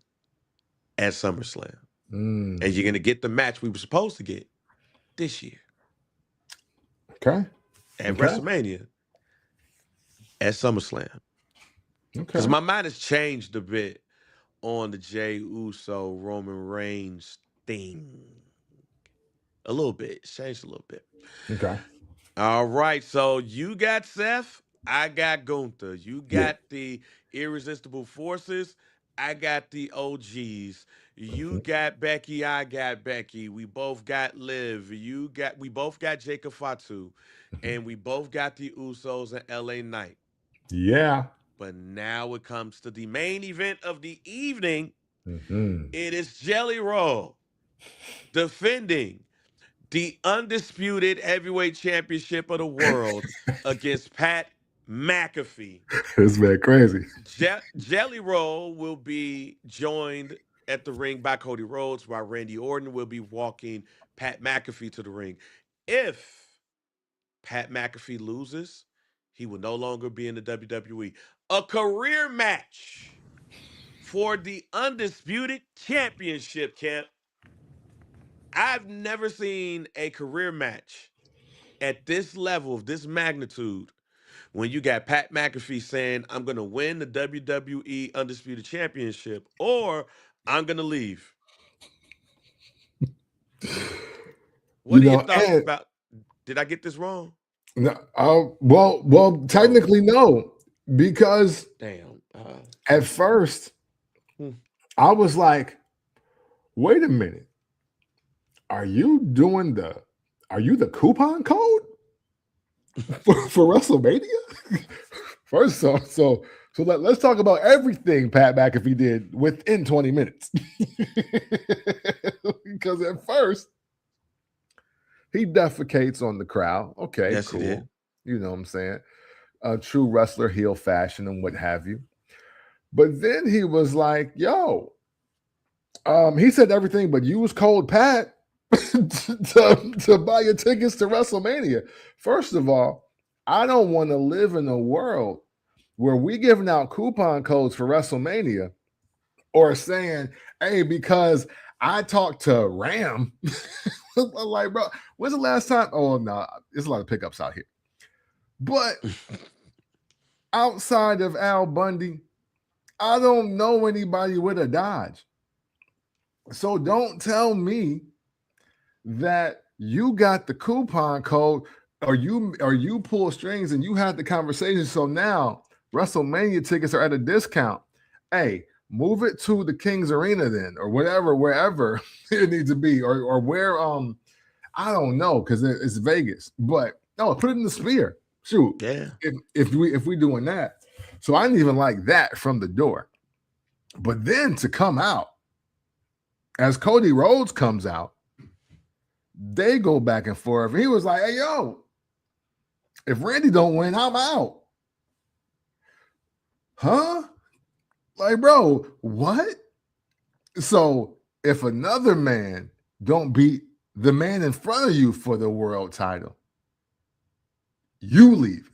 at SummerSlam. And you're going to get the match we were supposed to get this year. Okay. At WrestleMania. At SummerSlam. Okay. Because my mind has changed a bit on the Jey Uso Roman Reigns thing. A little bit. It's changed a little bit. Okay. All right. So you got Seth. I got Gunther. You got the Irresistible Forces. I got the OGs. You got Becky. I got Becky. We both got Liv. We both got Jacob Fatu. And we both got the Usos and LA Knight. Yeah. But now it comes to the main event of the evening. It is Jelly Roll defending the undisputed heavyweight championship of the world against Pat McAfee. This man crazy. Jelly Roll will be joined at the ring by Cody Rhodes, while Randy Orton will be walking Pat McAfee to the ring. If Pat McAfee loses, he will no longer be in the WWE. A career match for the undisputed championship, Camp. I've never seen a career match at this level, of this magnitude, when you got Pat McAfee saying, I'm going to win the WWE Undisputed Championship, or I'm going to leave. What are your thoughts about? Did I get this wrong? No, well, technically no, because at first I was like, wait a minute, are you the coupon code for WrestleMania? First, so let's talk about everything Pat McAfee did within 20 minutes. Because at first, He defecates on the crowd. Okay, Yes, he did. cool. You know what I'm saying? A true wrestler, heel fashion, and what have you. But then he was like, yo, he said everything, but use code Pat to buy your tickets to WrestleMania. First of all, I don't want to live in a world where we giving out coupon codes for WrestleMania or saying, hey, because I talked to Ram. Like, bro, when's the last time? Oh, no, there's a lot of pickups out here. But outside of Al Bundy, I don't know anybody with a Dodge. So don't tell me that you got the coupon code or you pull strings and you had the conversation. So now WrestleMania tickets are at a discount. Hey, move it to the King's Arena then, or whatever, wherever it needs to be, or where I don't know, because it's Vegas. But no, put it in the Sphere. Shoot. Yeah. If we doing that. So I didn't even like that from the door. But then to come out, as Cody Rhodes comes out, they go back and forth. He was like, hey, yo, if Randy don't win, I'm out. Huh? Like, bro, what? So if another man don't beat the man in front of you for the world title, you leave.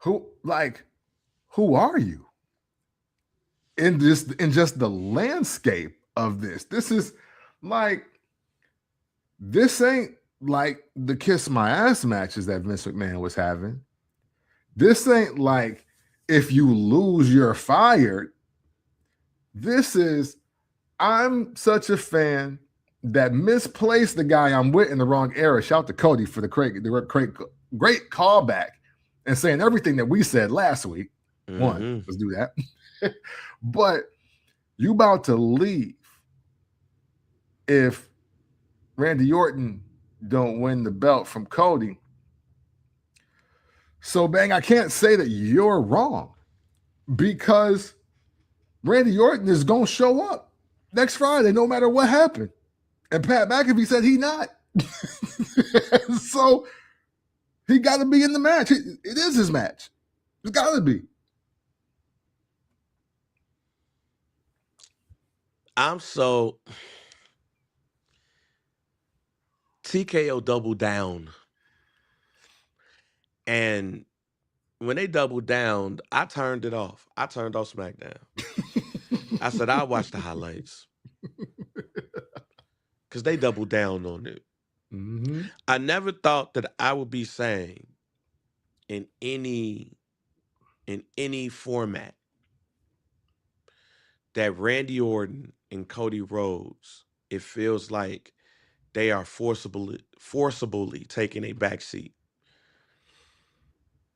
Who are you? In just the landscape of this. This is like, this ain't like the kiss my ass matches that Vince McMahon was having. This ain't like if you lose, you're fired. This is, I'm such a fan that misplaced the guy I'm with in the wrong era. Shout to Cody for the great callback and saying everything that we said last week. One, let's do that. But you about to leave if Randy Orton don't win the belt from Cody. So, Bang, I can't say that you're wrong because Randy Orton is going to show up next Friday no matter what happened. And Pat McAfee said he not. So he got to be in the match. It is his match. It's got to be. TKO doubled down. And when they doubled down, I turned it off. I turned off SmackDown. I said, I'll watch the highlights. Because they doubled down on it. Mm-hmm. I never thought that I would be saying in any format that Randy Orton and Cody Rhodes, it feels like they are forcibly taking a backseat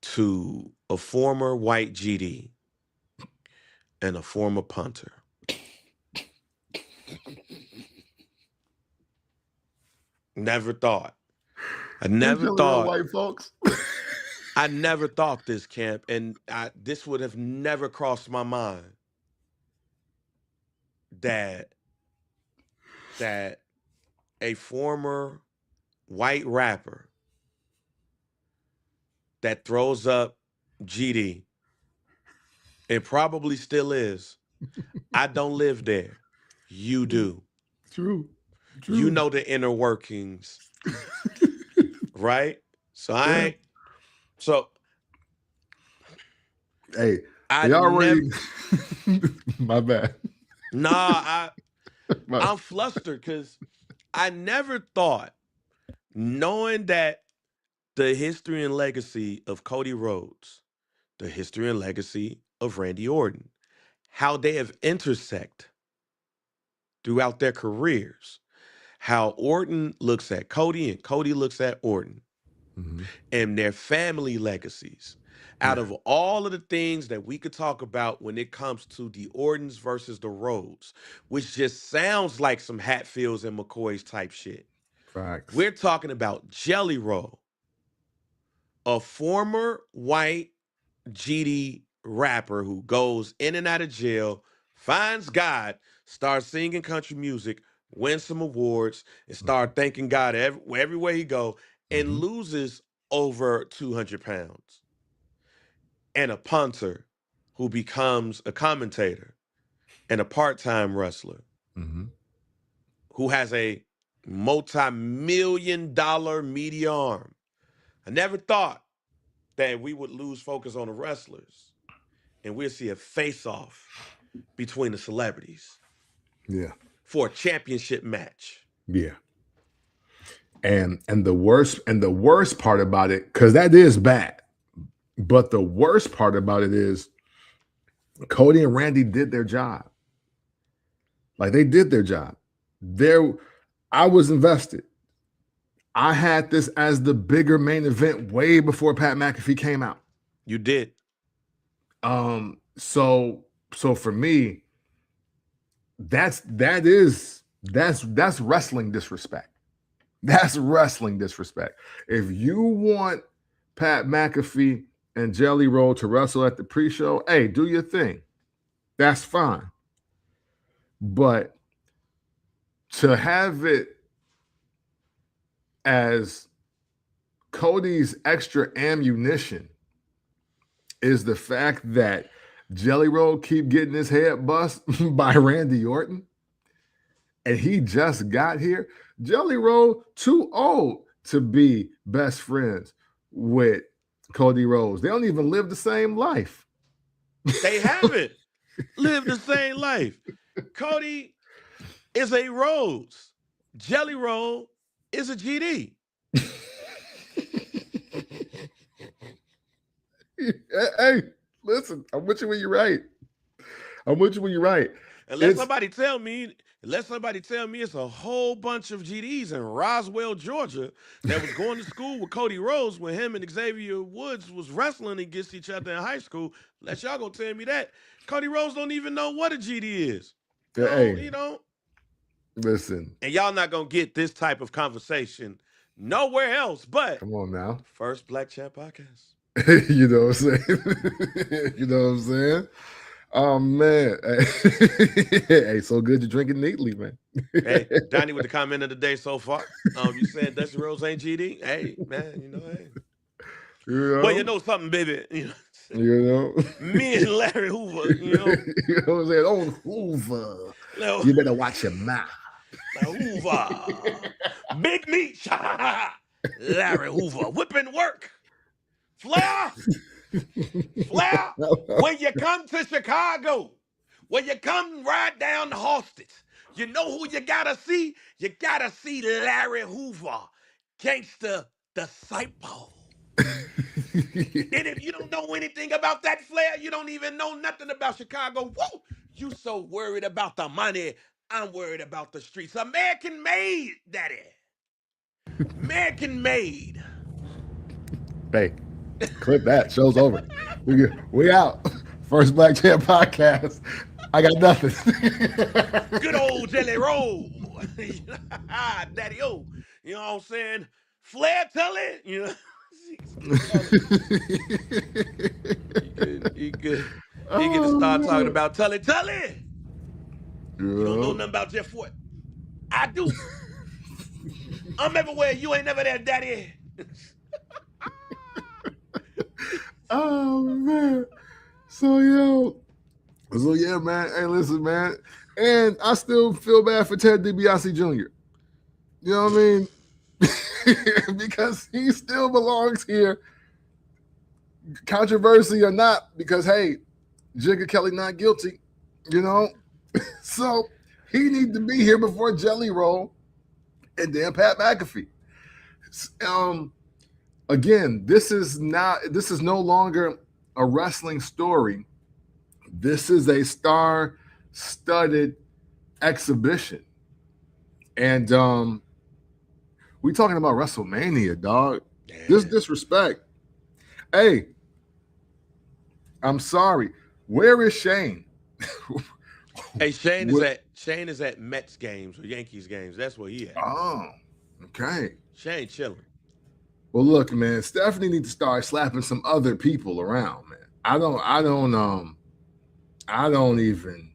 to a former white GD and a former punter. Never thought. I never thought. White folks. I never thought this, Camp, and this would have never crossed my mind that a former white rapper that throws up GD and probably still is. I don't live there. You do. True. You know the inner workings. Right? So hey, my bad. Nah, I'm flustered because I never thought, knowing that the history and legacy of Cody Rhodes, the history and legacy of Randy Orton, how they have intersect throughout their careers, how Orton looks at Cody and Cody looks at Orton, and their family legacies. Out of all of the things that we could talk about when it comes to the Ortons versus the Rhodes, which just sounds like some Hatfields and McCoys type shit. Facts. We're talking about Jelly Roll, a former white GD rapper who goes in and out of jail, finds God, starts singing country music, win some awards, and start thanking God everywhere he go, and loses over 200 pounds. And a punter who becomes a commentator and a part-time wrestler who has a multi-million-dollar media arm. I never thought that we would lose focus on the wrestlers and we'll see a face-off between the celebrities. Yeah. For a championship match. Yeah. And the worst part about it, because that is bad, but the worst part about it is Cody and Randy did their job. Like, they did their job. I was invested. I had this as the bigger main event way before Pat McAfee came out. You did. So for me, that's wrestling disrespect. That's wrestling disrespect. If you want Pat McAfee and Jelly Roll to wrestle at the pre-show, hey, do your thing. That's fine. But to have it as Cody's extra ammunition is the fact that Jelly Roll keep getting his head bust by Randy Orton, and he just got here. Jelly Roll too old to be best friends with Cody Rhodes. They don't even live the same life. They haven't lived the same life. Cody is a Rhodes. Jelly Roll is a GD. Hey, listen, I'm with you when you're right. Unless somebody tell me it's a whole bunch of GDs in Roswell, Georgia, that was going to school with Cody Rhodes when him and Xavier Woods was wrestling against each other in high school. Unless y'all gonna tell me that Cody Rhodes don't even know what a GD is. You know. Listen. And y'all not gonna get this type of conversation nowhere else but come on now. First Black Chat Podcast. You know what I'm saying? Oh man. Hey, so good you're drinking neatly, man. Hey, Donnie with the comment of the day so far. You saying Dusty Rhodes ain't GD? Hey, man, hey. Well, you know something, baby. Me and Larry Hoover, you know what I'm saying? Oh, Hoover. No. You better watch your mouth. Hoover. Big meat. Larry Hoover. Whipping work. Flair. When you come to Chicago, when you come right down the Hostage, you know who you gotta see? You gotta see Larry Hoover, gangster disciple. And if you don't know anything about that Flair, you don't even know nothing about Chicago. Whoa! You so worried about the money, I'm worried about the streets. American made, daddy. American made. Hey, clip that. Show's over. We out. First Black Chat Podcast. I got nothing. Good old Jelly Roll. Daddy O. You know what I'm saying? Flair Tully. You know. He could start talking about Tully. You don't know nothing about Jeff Ford. I do. I'm everywhere. You ain't never there, Daddy. Oh man. So yeah, man. Hey, listen, man. And I still feel bad for Ted DiBiase Jr. You know what I mean? Because he still belongs here. Controversy or not, because hey, Jigga Kelly not guilty, you know. So he need to be here before Jelly Roll and then Pat McAfee. Again, this is no longer a wrestling story. This is a star-studded exhibition. And we talking about WrestleMania, dog. Yeah. This disrespect. Hey, I'm sorry. Where is Shane? Hey, Shane is at Mets games or Yankees games. That's where he at. Oh, okay. Shane chilling. Well, look, man, Stephanie needs to start slapping some other people around, man. I don't even.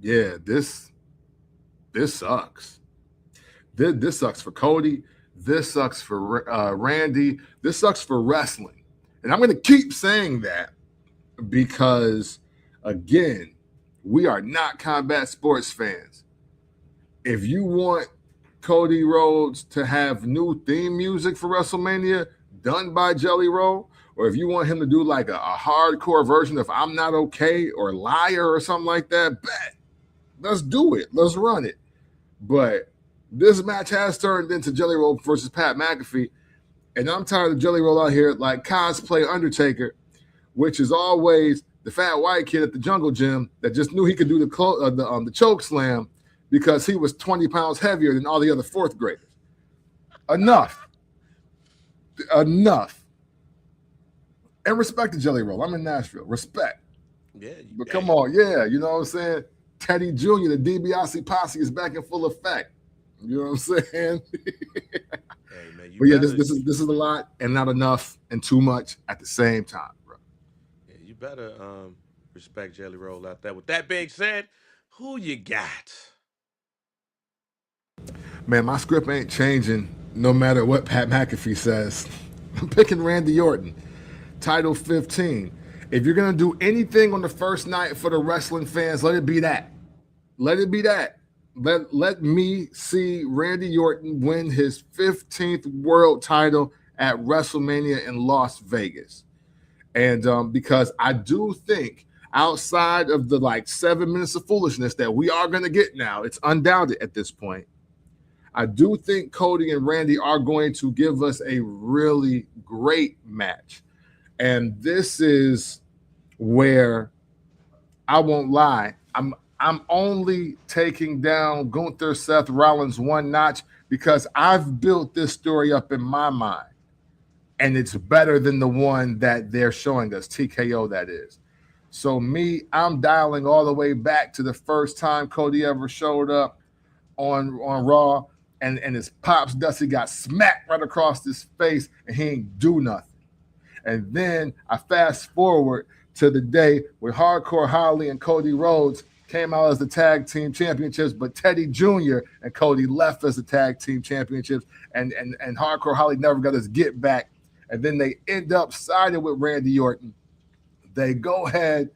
Yeah, this sucks. This sucks for Cody. This sucks for Randy. This sucks for wrestling. And I'm going to keep saying that because, again, we are not combat sports fans. If you want Cody Rhodes to have new theme music for WrestleMania done by Jelly Roll, or if you want him to do like a hardcore version of I'm Not Okay or Liar or something like that, bet. Let's do it. Let's run it. But this match has turned into Jelly Roll versus Pat McAfee, and I'm tired of Jelly Roll out here like cosplay Undertaker, which is always the fat white kid at the Jungle Gym that just knew he could do the choke slam because he was 20 pounds heavier than all the other fourth graders. Enough. Enough. And respect to Jelly Roll. I'm in Nashville. Respect. Yeah. But come on, yeah, you know what I'm saying? Teddy Jr., the DiBiase posse is back in full effect. You know what I'm saying? Hey, man, but yeah, this is a lot and not enough and too much at the same time, bro. Yeah, you better respect Jelly Roll out there. With that being said, who you got? Man, my script ain't changing no matter what Pat McAfee says. I'm picking Randy Orton. Title 15. If you're going to do anything on the first night for the wrestling fans, let it be that. Let it be that. Let me see Randy Orton win his 15th world title at WrestleMania in Las Vegas. And because I do think outside of the like 7 minutes of foolishness that we are going to get now, it's undoubted at this point, I do think Cody and Randy are going to give us a really great match. And this is where I won't lie. I'm only taking down Gunther Seth Rollins one notch because I've built this story up in my mind. And it's better than the one that they're showing us, TKO that is. So I'm dialing all the way back to the first time Cody ever showed up on Raw, and his pops Dusty got smacked right across his face, and he ain't do nothing. And then I fast forward to the day where Hardcore Holly and Cody Rhodes came out as the tag team championships, but Teddy Jr. and Cody left as the tag team championships, and Hardcore Holly never got his get back. And then they end up siding with Randy Orton. They go ahead,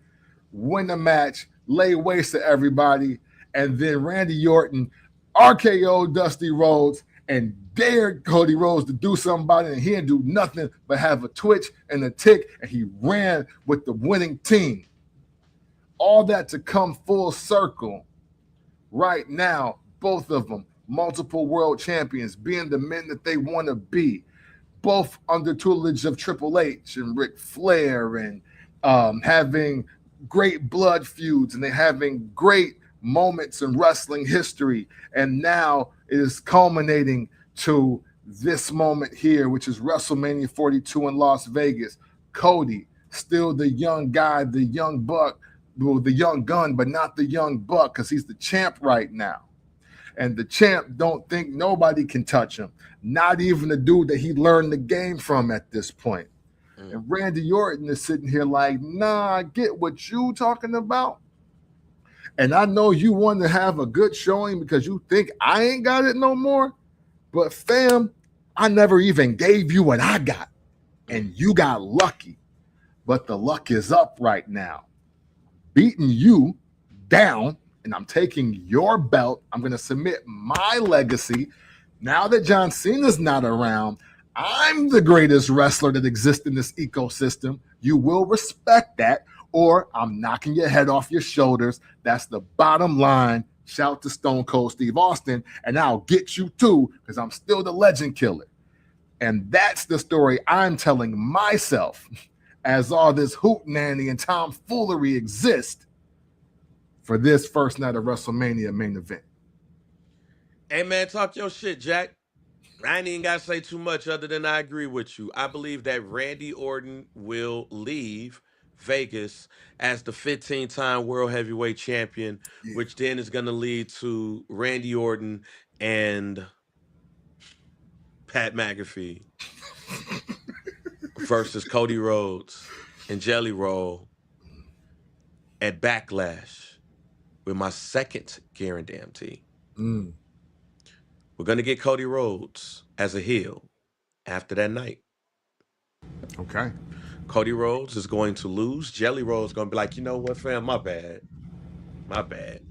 win the match, lay waste to everybody, and then Randy Orton RKO Dusty Rhodes and dared Cody Rhodes to do something about it, and he didn't do nothing but have a twitch and a tick, and he ran with the winning team. All that to come full circle right now, both of them, multiple world champions, being the men that they want to be, both under tutelage of Triple H and Ric Flair, and having great blood feuds, and they're having great moments in wrestling history. And now it is culminating to this moment here, which is WrestleMania 42 in Las Vegas. Cody, still the young guy, the young buck, well, the young gun, but not the young buck, because he's the champ right now. And the champ don't think nobody can touch him, not even the dude that he learned the game from at this point. And Randy Orton is sitting here like, nah, I get what you talking about. And I know you want to have a good showing because you think I ain't got it no more. But fam, I never even gave you what I got. And you got lucky. But the luck is up right now. Beating you down, and I'm taking your belt. I'm going to submit my legacy. Now that John Cena's not around, I'm the greatest wrestler that exists in this ecosystem. You will respect that, or I'm knocking your head off your shoulders. That's the bottom line. Shout to Stone Cold Steve Austin, and I'll get you too, because I'm still the legend killer. And that's the story I'm telling myself as all this hootenanny and tomfoolery exist for this first night of WrestleMania main event. Hey, man, talk your shit, Jack. I ain't even got to say too much other than I agree with you. I believe that Randy Orton will leave Vegas as the 15-time World Heavyweight Champion, which then is going to lead to Randy Orton and Pat McAfee versus Cody Rhodes and Jelly Roll at Backlash with my second guarantee. We're going to get Cody Rhodes as a heel after that night. Okay. Cody Rhodes is going to lose. Jelly Roll is going to be like, you know what, fam, my bad. My bad.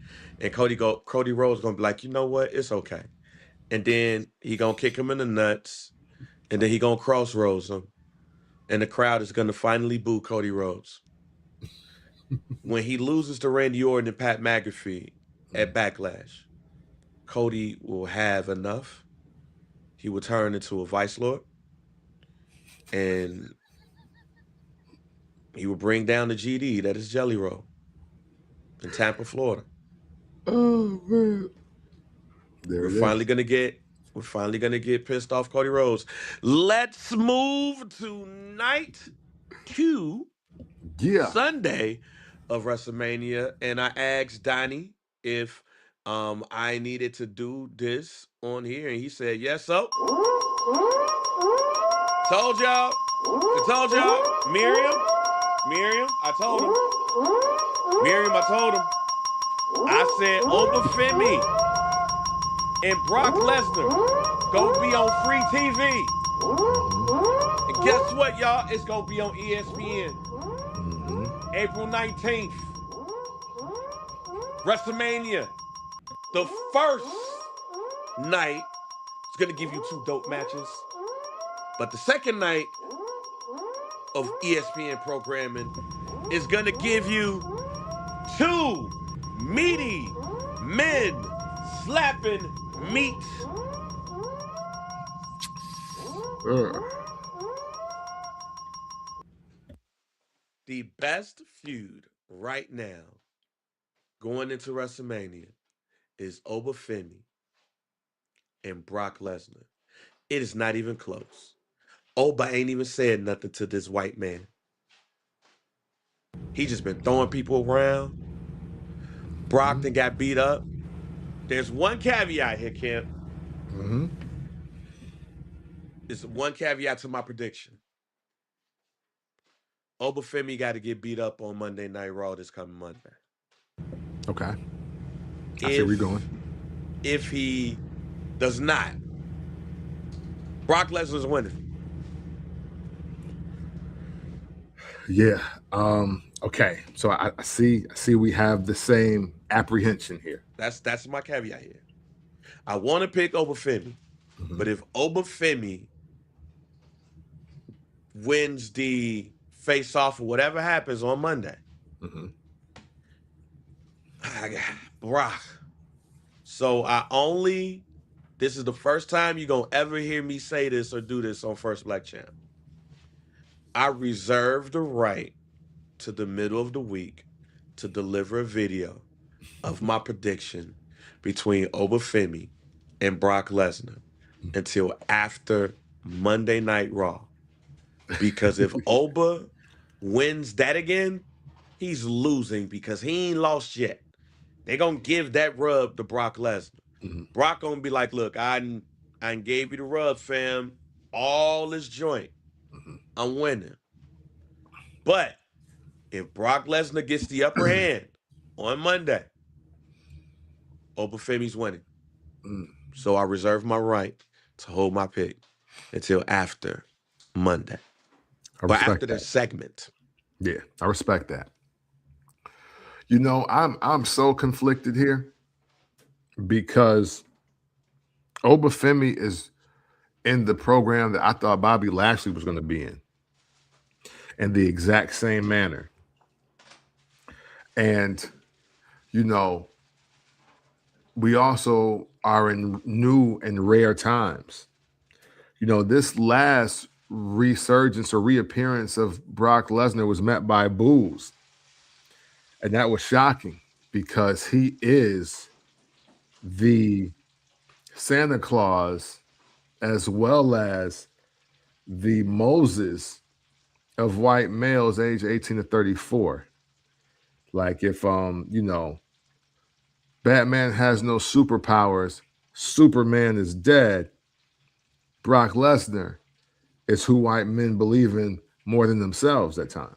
And Cody Rhodes is going to be like, you know what, it's okay. And then he going to kick him in the nuts. And then he going to crossroads him. And the crowd is going to finally boo Cody Rhodes. When he loses to Randy Orton and Pat McAfee at Backlash, Cody will have enough. He will turn into a Vice Lord. And he will bring down the GD, that is Jelly Roll, in Tampa, Florida. Oh man. There We're it finally is. gonna get pissed off Cody Rhodes. Let's move to night 2, Yeah. Sunday of WrestleMania, and I asked Donnie if I needed to do this on here, and he said yes. So told y'all, Miriam, I told him, I said Oba Femi and Brock Lesnar gonna be on free TV. And guess what, y'all? It's gonna be on ESPN. April 19th. WrestleMania. The first night is gonna give you 2 dope matches. But the second night of ESPN programming is gonna give you 2 meaty men slapping meat. The best feud right now going into WrestleMania is Oba Femi and Brock Lesnar. It is not even close. Oba ain't even said nothing to this white man. He just been throwing people around. Brock then got beat up. There's one caveat here, Kemp. There's one caveat to my prediction. Oba Femi got to get beat up on Monday Night Raw this coming Monday. Okay. I see where you're going. If he does not, Brock Lesnar's winning. Yeah. Okay. So I see we have the same apprehension here. That's my caveat here. I want to pick Oba Femi, but if Oba Femi wins the face-off or whatever happens on Monday, I got Brock. So this is the first time you're going to ever hear me say this or do this on First Black Champ. I reserve the right to the middle of the week to deliver a video of my prediction between Oba Femi and Brock Lesnar until after Monday Night Raw. Because if Oba wins that again, he's losing because he ain't lost yet. They're going to give that rub to Brock Lesnar. Brock going to be like, look, I gave you the rub, fam. All this joint. I'm winning. But if Brock Lesnar gets the upper hand on Monday, Oba Femi's winning. So I reserve my right to hold my pick until after Monday. But after the segment. Yeah, I respect that. You know, I'm so conflicted here because Oba Femi is in the program that I thought Bobby Lashley was going to be in the exact same manner. And, you know, we also are in new and rare times. You know, this last resurgence or reappearance of Brock Lesnar was met by boos. And that was shocking because he is the Santa Claus as well as the Moses of white males age 18 to 34. Like if, you know, Batman has no superpowers, Superman is dead, Brock Lesnar is who white men believe in more than themselves at times.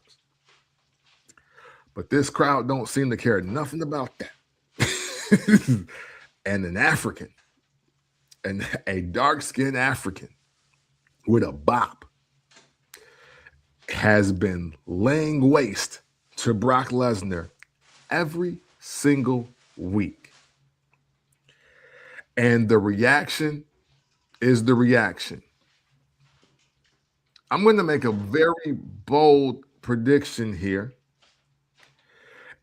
But this crowd don't seem to care nothing about that. And an African and a dark-skinned African with a bop has been laying waste to Brock Lesnar every single week. And the reaction is the reaction. I'm going to make a very bold prediction here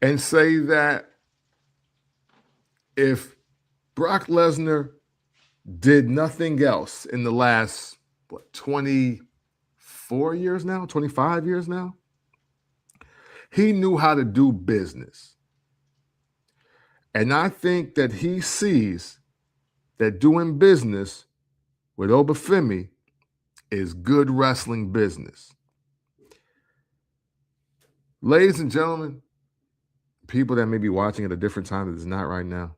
and say that if Brock Lesnar did nothing else in the last, 24 years now, 25 years now, he knew how to do business. And I think that he sees that doing business with Oba Femi is good wrestling business. Ladies and gentlemen, people that may be watching at a different time that is not right now,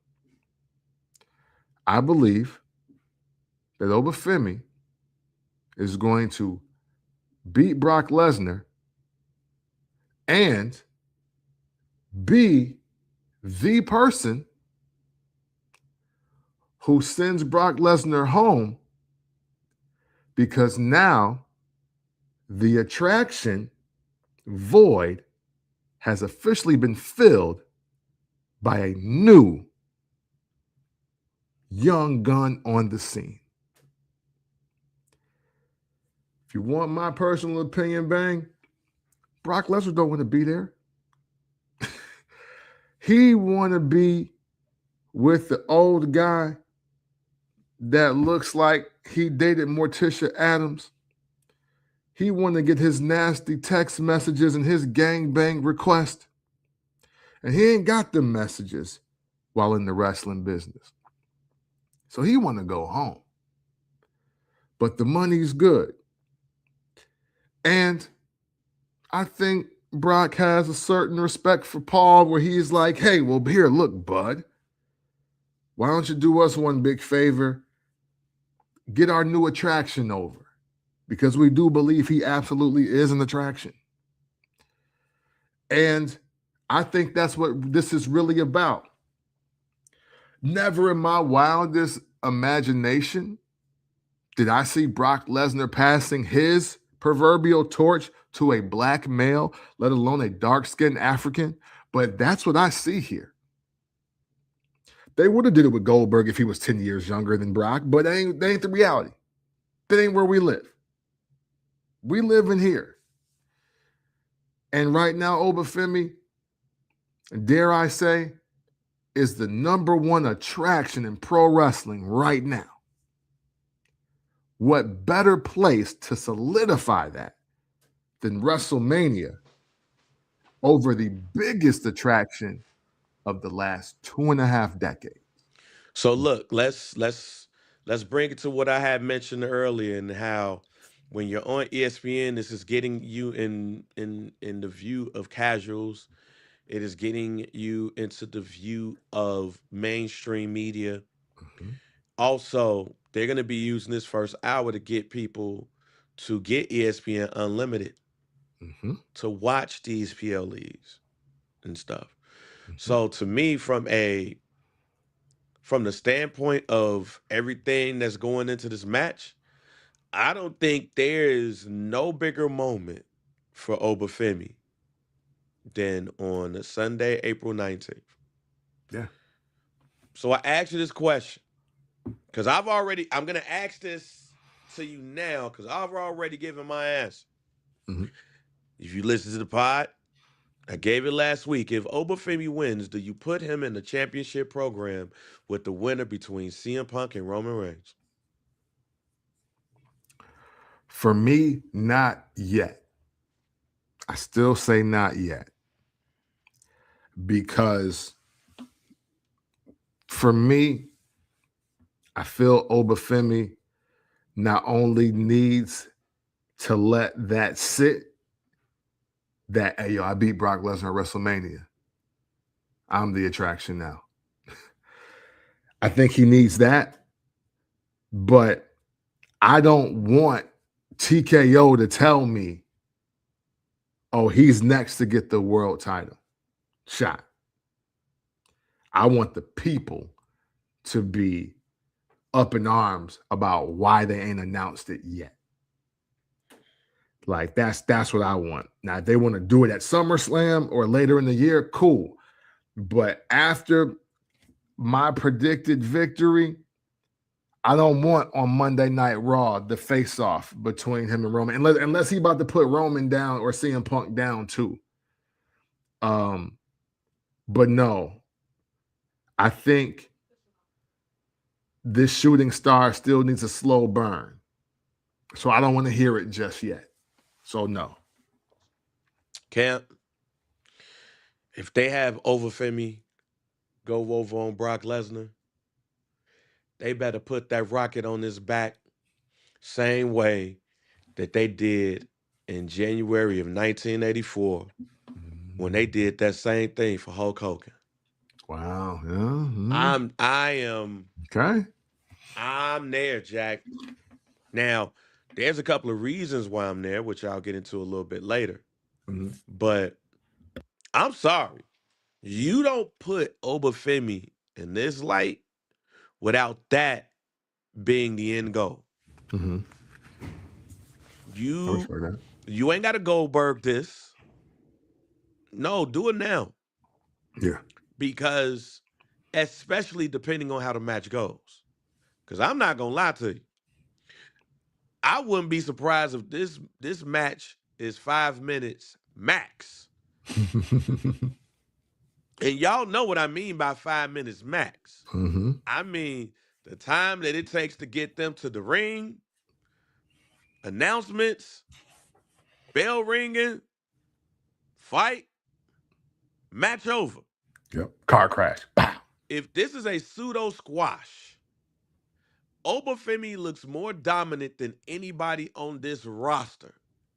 I believe that Oba Femi is going to beat Brock Lesnar and be the person who sends Brock Lesnar home, because now the attraction void has officially been filled by a new young gun on the scene. If you want my personal opinion, Bang, Brock Lesnar don't want to be there. He want to be with the old guy that looks like he dated Morticia Adams. He want to get his nasty text messages and his gangbang request. And he ain't got them messages while in the wrestling business. So he want to go home. But the money's good. And I think Brock has a certain respect for Paul where he's like, hey, well, here, look, bud. Why don't you do us one big favor? Get our new attraction over. Because we do believe he absolutely is an attraction. And I think that's what this is really about. Never in my wildest imagination did I see Brock Lesnar passing his proverbial torch to a black male, let alone a dark-skinned African. But that's what I see here. They would have did it with Goldberg if he was 10 years younger than Brock, but that ain't the reality. That ain't where we live. We live in here. And right now, Oba Femi, dare I say, is the number one attraction in pro wrestling right now. What better place to solidify that than WrestleMania over the biggest attraction of the last 2.5 decades? So look, let's bring it to what I had mentioned earlier, and how when you're on ESPN, this is getting you in the view of casuals. It is getting you into the view of mainstream media. Mhm. Also, they're going to be using this first hour to get people to get ESPN Unlimited Mhm. to watch these PLEs and stuff. Mhm. So to me, from the standpoint of everything that's going into this match, I don't think there is no bigger moment for Oba Femi than on Sunday, April 19th. Yeah. So I asked you this question because I'm going to ask this to you now because I've already given my answer. Mhm. If you listen to the pod, I gave it last week. If Oba Femi wins, do you put him in the championship program with the winner between CM Punk and Roman Reigns? For me, not yet. I still say not yet. Because for me, I feel Oba Femi not only needs to let that sit, that, hey, yo, I beat Brock Lesnar at WrestleMania. I'm the attraction now. I think he needs that, but I don't want TKO to tell me, oh, he's next to get the world title shot. I want the people to be up in arms about why they ain't announced it yet. Like that's what I want. Now, if they want to do it at SummerSlam or later in the year, cool. But after my predicted victory, I don't want on Monday Night Raw the face-off between him and Roman, unless he about to put Roman down or CM Punk down too. But no, I think this shooting star still needs a slow burn. So I don't want to hear it just yet. So no. Camp, if they have Oba Femi go over on Brock Lesnar, they better put that rocket on his back same way that they did in January of 1984 when they did that same thing for Hulk Hogan. Wow. Yeah. I'm Okay. there, Jack. Now, there's a couple of reasons why I'm there, which I'll get into a little bit later. Mhm. But I'm sorry. You don't put Oba Femi in this light without that being the end goal. Mhm. I You respect that. you ain't got to Goldberg this. No, do it now. Yeah. Because especially depending on how the match goes. Because I'm not gonna lie to you. I wouldn't be surprised if this match is 5 minutes max. And y'all know what I mean by 5 minutes max. Mm-hmm. I mean the time that it takes to get them to the ring, announcements, bell ringing, fight, match over. Yep. Car crash. Pow. If this is a pseudo squash, Oba Femi looks more dominant than anybody on this roster,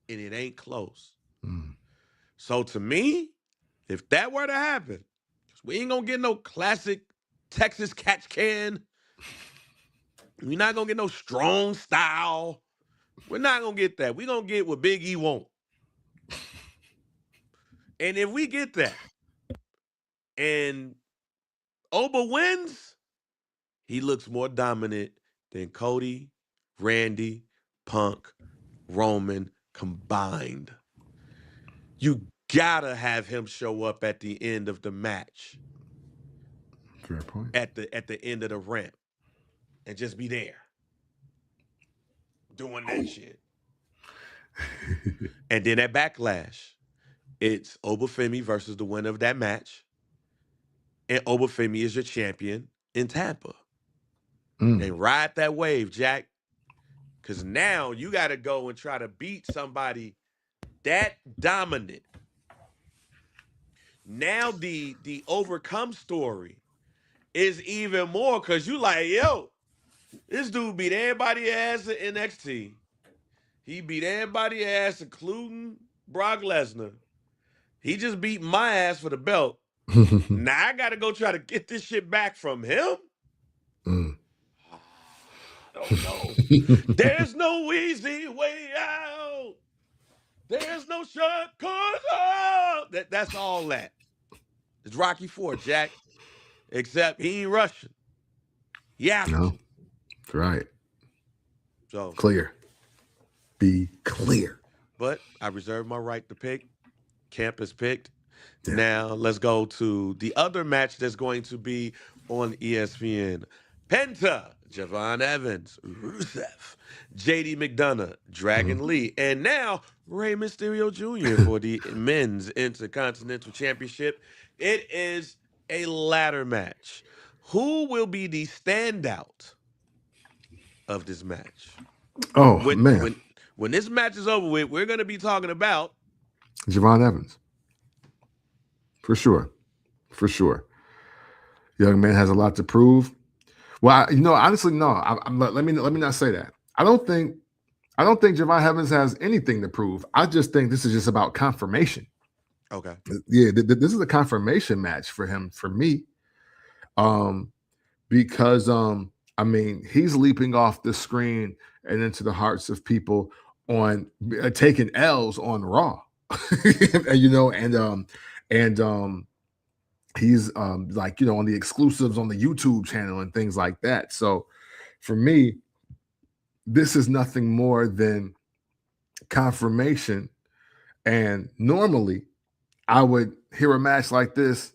and it ain't close. Mm. So to me, if that were to happen, we ain't gonna get no classic Texas catch can. We're not gonna get no strong style. We're not gonna get that. We're gonna get what Big E want. And if we get that, and Oba wins, he looks more dominant than Cody, Randy, Punk, Roman combined. You gotta have him show up at the end of the match. Fair point. At the end of the ramp. And just be there. Doing that shit. And then at Backlash, it's Oba Femi versus the winner of that match. And Oba Femi is your champion in Tampa. And ride that wave, Jack. Because now you got to go and try to beat somebody that dominant. Now the overcome story is even more because you like, yo, this dude beat everybody ass at NXT. He beat everybody ass, including Brock Lesnar. He just beat my ass for the belt. Now I got to go try to get this shit back from him. I don't know. There's no easy way out. There's no shortcut out. That's all that. It's Rocky IV, Jack. Except he ain't Russian. He African. That's right. So Clear. Be clear. But I reserve my right to pick. Camp is picked. Yeah. Now let's go to the other match that's going to be on ESPN. Penta, Javon Evans, Rusev, JD McDonough, Dragon Lee, and now Rey Mysterio Jr. for the Men's Intercontinental Championship. It is a ladder match. Who will be the standout of this match? Oh, man. When this match is over with, we're going to be talking about Javon Evans. For sure. For sure. Young man has a lot to prove. Well, honestly, no. Let me not say that. I don't think Javon Evans has anything to prove. I just think this is just about confirmation. Okay. Yeah, this is a confirmation match for him, for me. Because I mean, he's leaping off the screen and into the hearts of people on taking L's on Raw. and he's like, on the exclusives on the YouTube channel and things like that. So for me, this is nothing more than confirmation. And normally, I would hear a match like this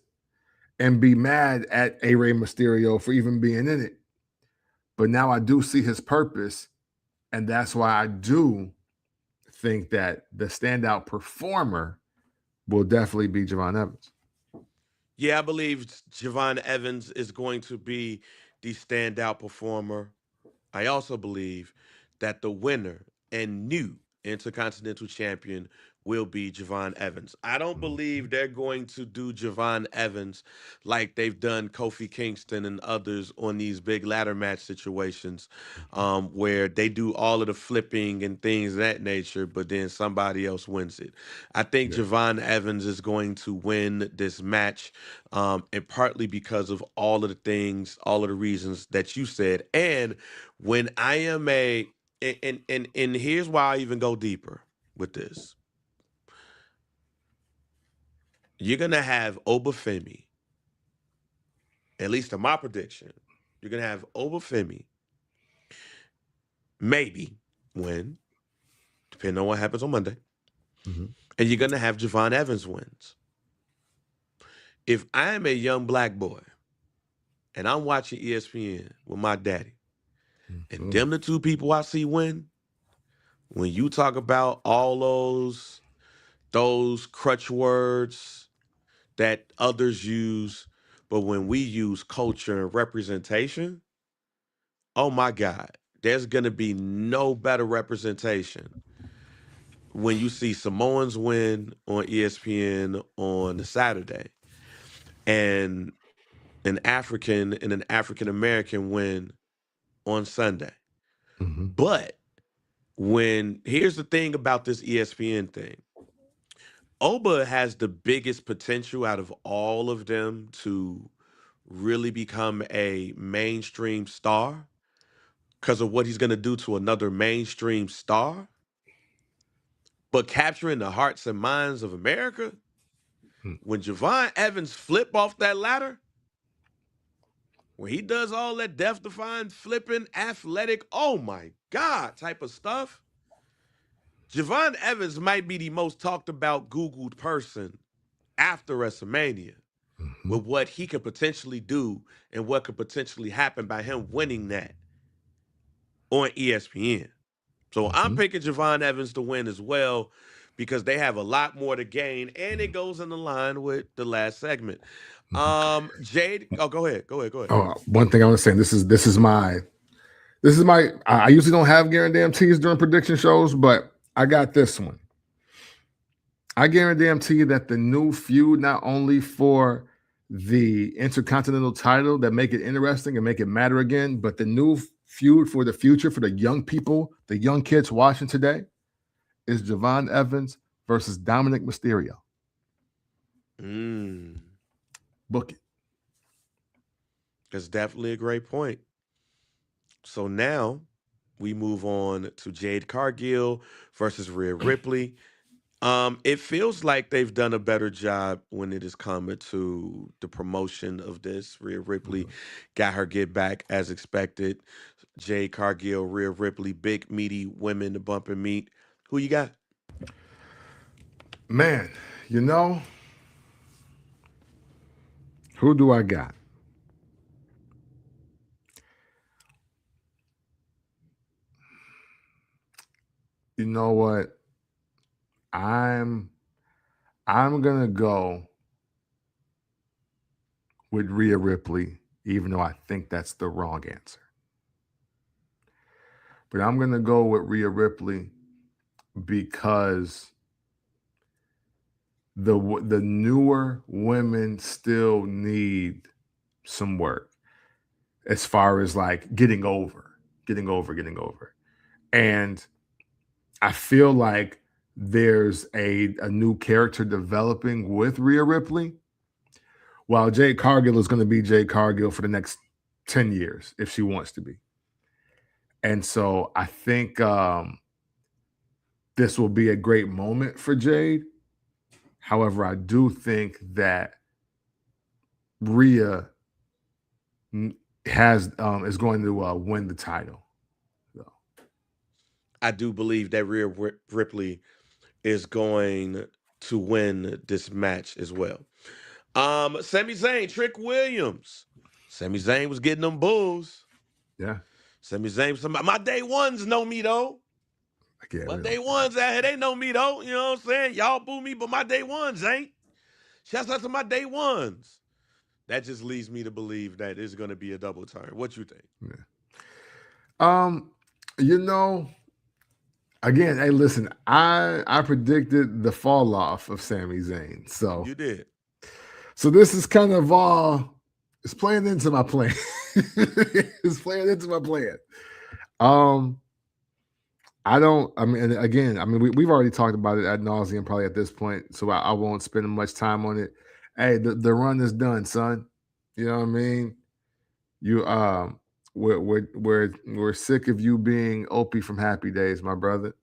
and be mad at A. Rey Mysterio for even being in it. But now I do see his purpose. And that's why I do think that the standout performer will definitely be Javon Evans. Yeah, I believe Javon Evans is going to be the standout performer. I also believe that the winner and new Intercontinental Champion will be Javon Evans. I don't believe they're going to do Javon Evans like they've done Kofi Kingston and others on these big ladder match situations, where they do all of the flipping and things of that nature, but then somebody else wins it. I think Yeah. Javon Evans is going to win this match, and partly because of all of the things, all of the reasons that you said, and when I am a and here's why I even go deeper with this. You're gonna have Oba Femi, at least in my prediction. You're gonna have Oba Femi, maybe win, depending on what happens on Monday, Mhm. and you're gonna have Javon Evans wins. If I am a young black boy and I'm watching ESPN with my daddy, and Mhm. them the two people I see win, when you talk about all those crutch words that others use, but when we use culture and representation, oh my God, there's going to be no better representation when you see Samoans win on ESPN on a Saturday and an African American win on Sunday. Mhm. But here's the thing about this ESPN thing. Oba has the biggest potential out of all of them to really become a mainstream star because of what he's going to do to another mainstream star. But capturing the hearts and minds of America, Mhm. when Javon Evans flip off that ladder, when he does all that death-defying flipping, athletic, oh my God type of stuff, Javon Evans might be the most talked about Googled person after WrestleMania Mhm. with what he could potentially do and what could potentially happen by him winning that on ESPN. So I'm Mhm. picking Javon Evans to win as well because they have a lot more to gain, and it goes in the line with the last segment. Mhm. Jade, oh, go ahead, go ahead, go ahead. Oh, one thing I want to say, this is my I usually don't have guarantees during prediction shows, but I got this one. I guarantee you that the new feud, not only for the Intercontinental title that make it interesting and make it matter again, but the new feud for the future for the young people, the young kids watching today, is Javon Evans versus Dominic Mysterio. Mm, Book it. that's definitely a great point. So now we move on to Jade Cargill versus Rhea Ripley. It feels like they've done a better job when it is coming to the promotion of this. Rhea Ripley got her get back as expected. Jade Cargill, Rhea Ripley, big meaty women to bump and meet. Who you got? Man, you know, who do I got? You know what? I'm I'm gonna go with Rhea Ripley, even though I think that's the wrong answer. But I'm gonna go with Rhea Ripley because the newer women still need some work as far as like getting over. And I feel like there's a new character developing with Rhea Ripley, while Jade Cargill is going to be Jade Cargill for the next 10 years if she wants to be. And so I think this will be a great moment for Jade. However, I do think that Rhea is going to win the title. So, I do believe that Rhea Ripley is going to win this match as well. Sami Zayn, Trick Williams. Sami Zayn was getting them bulls. yeah, Sami Zayn, my day ones know me though. I can't. My We day don't. ones out here, they know me though. You know what I'm saying? Y'all boo me, but my day ones ain't. Shouts out to my day ones. That just leads me to believe that it's going to be a double turn. What you think? Yeah. You know, again, hey, listen, I predicted the fall off of Sami Zayn, You did. so this is kind of it's playing into my plan. It's playing into my plan. Um, I don't. I mean, and again, I mean, we've already talked about it ad nauseum probably at this point, so I won't spend much time on it. Hey, the run is done, son. You know what I mean? You we're sick of you being Opie from Happy Days, my brother.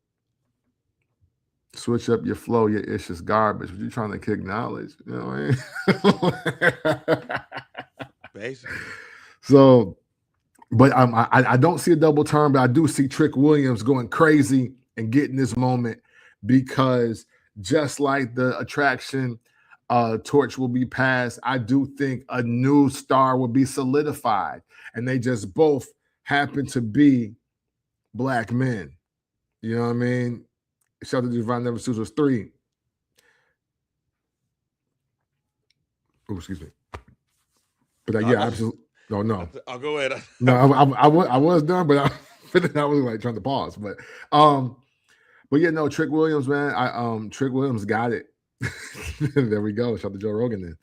Switch up your flow. Your ish is garbage. But you trying to kick knowledge. You know what I mean? Basically. So, but I don't see a double turn, but I do see Trick Williams going crazy and getting this moment because just like the attraction torch will be passed, I do think a new star will be solidified, and they just both happen to be black men. You know what I mean? Shout out to Divine Never Suits was 3. Oh, excuse me. But yeah, absolutely. Oh no. I'll go ahead. No, I was done, but I was like trying to pause. But yeah, no, Trick Williams, man. Trick Williams got it. There we go. Shout out to Joe Rogan then.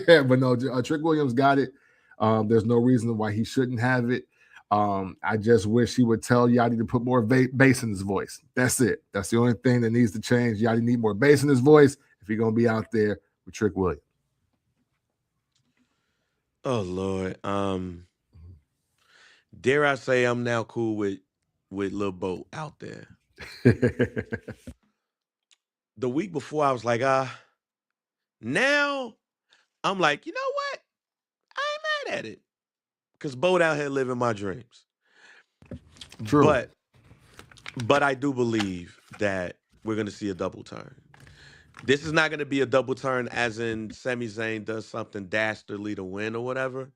Yeah, but no, Trick Williams got it. There's no reason why he shouldn't have it. I just wish he would tell Yachty to put more bass in his voice. That's it. That's the only thing that needs to change. Yachty need more bass in his voice if he's gonna be out there with Trick Williams. Oh Lord. Dare I say I'm now cool with Lil Bo out there. The week before I was like, now I'm like, you know what? I ain't mad at it. Because Bo out here living my dreams. True. But I do believe that we're gonna see a double turn. This is not gonna be a double turn as in Sami Zayn does something dastardly to win or whatever.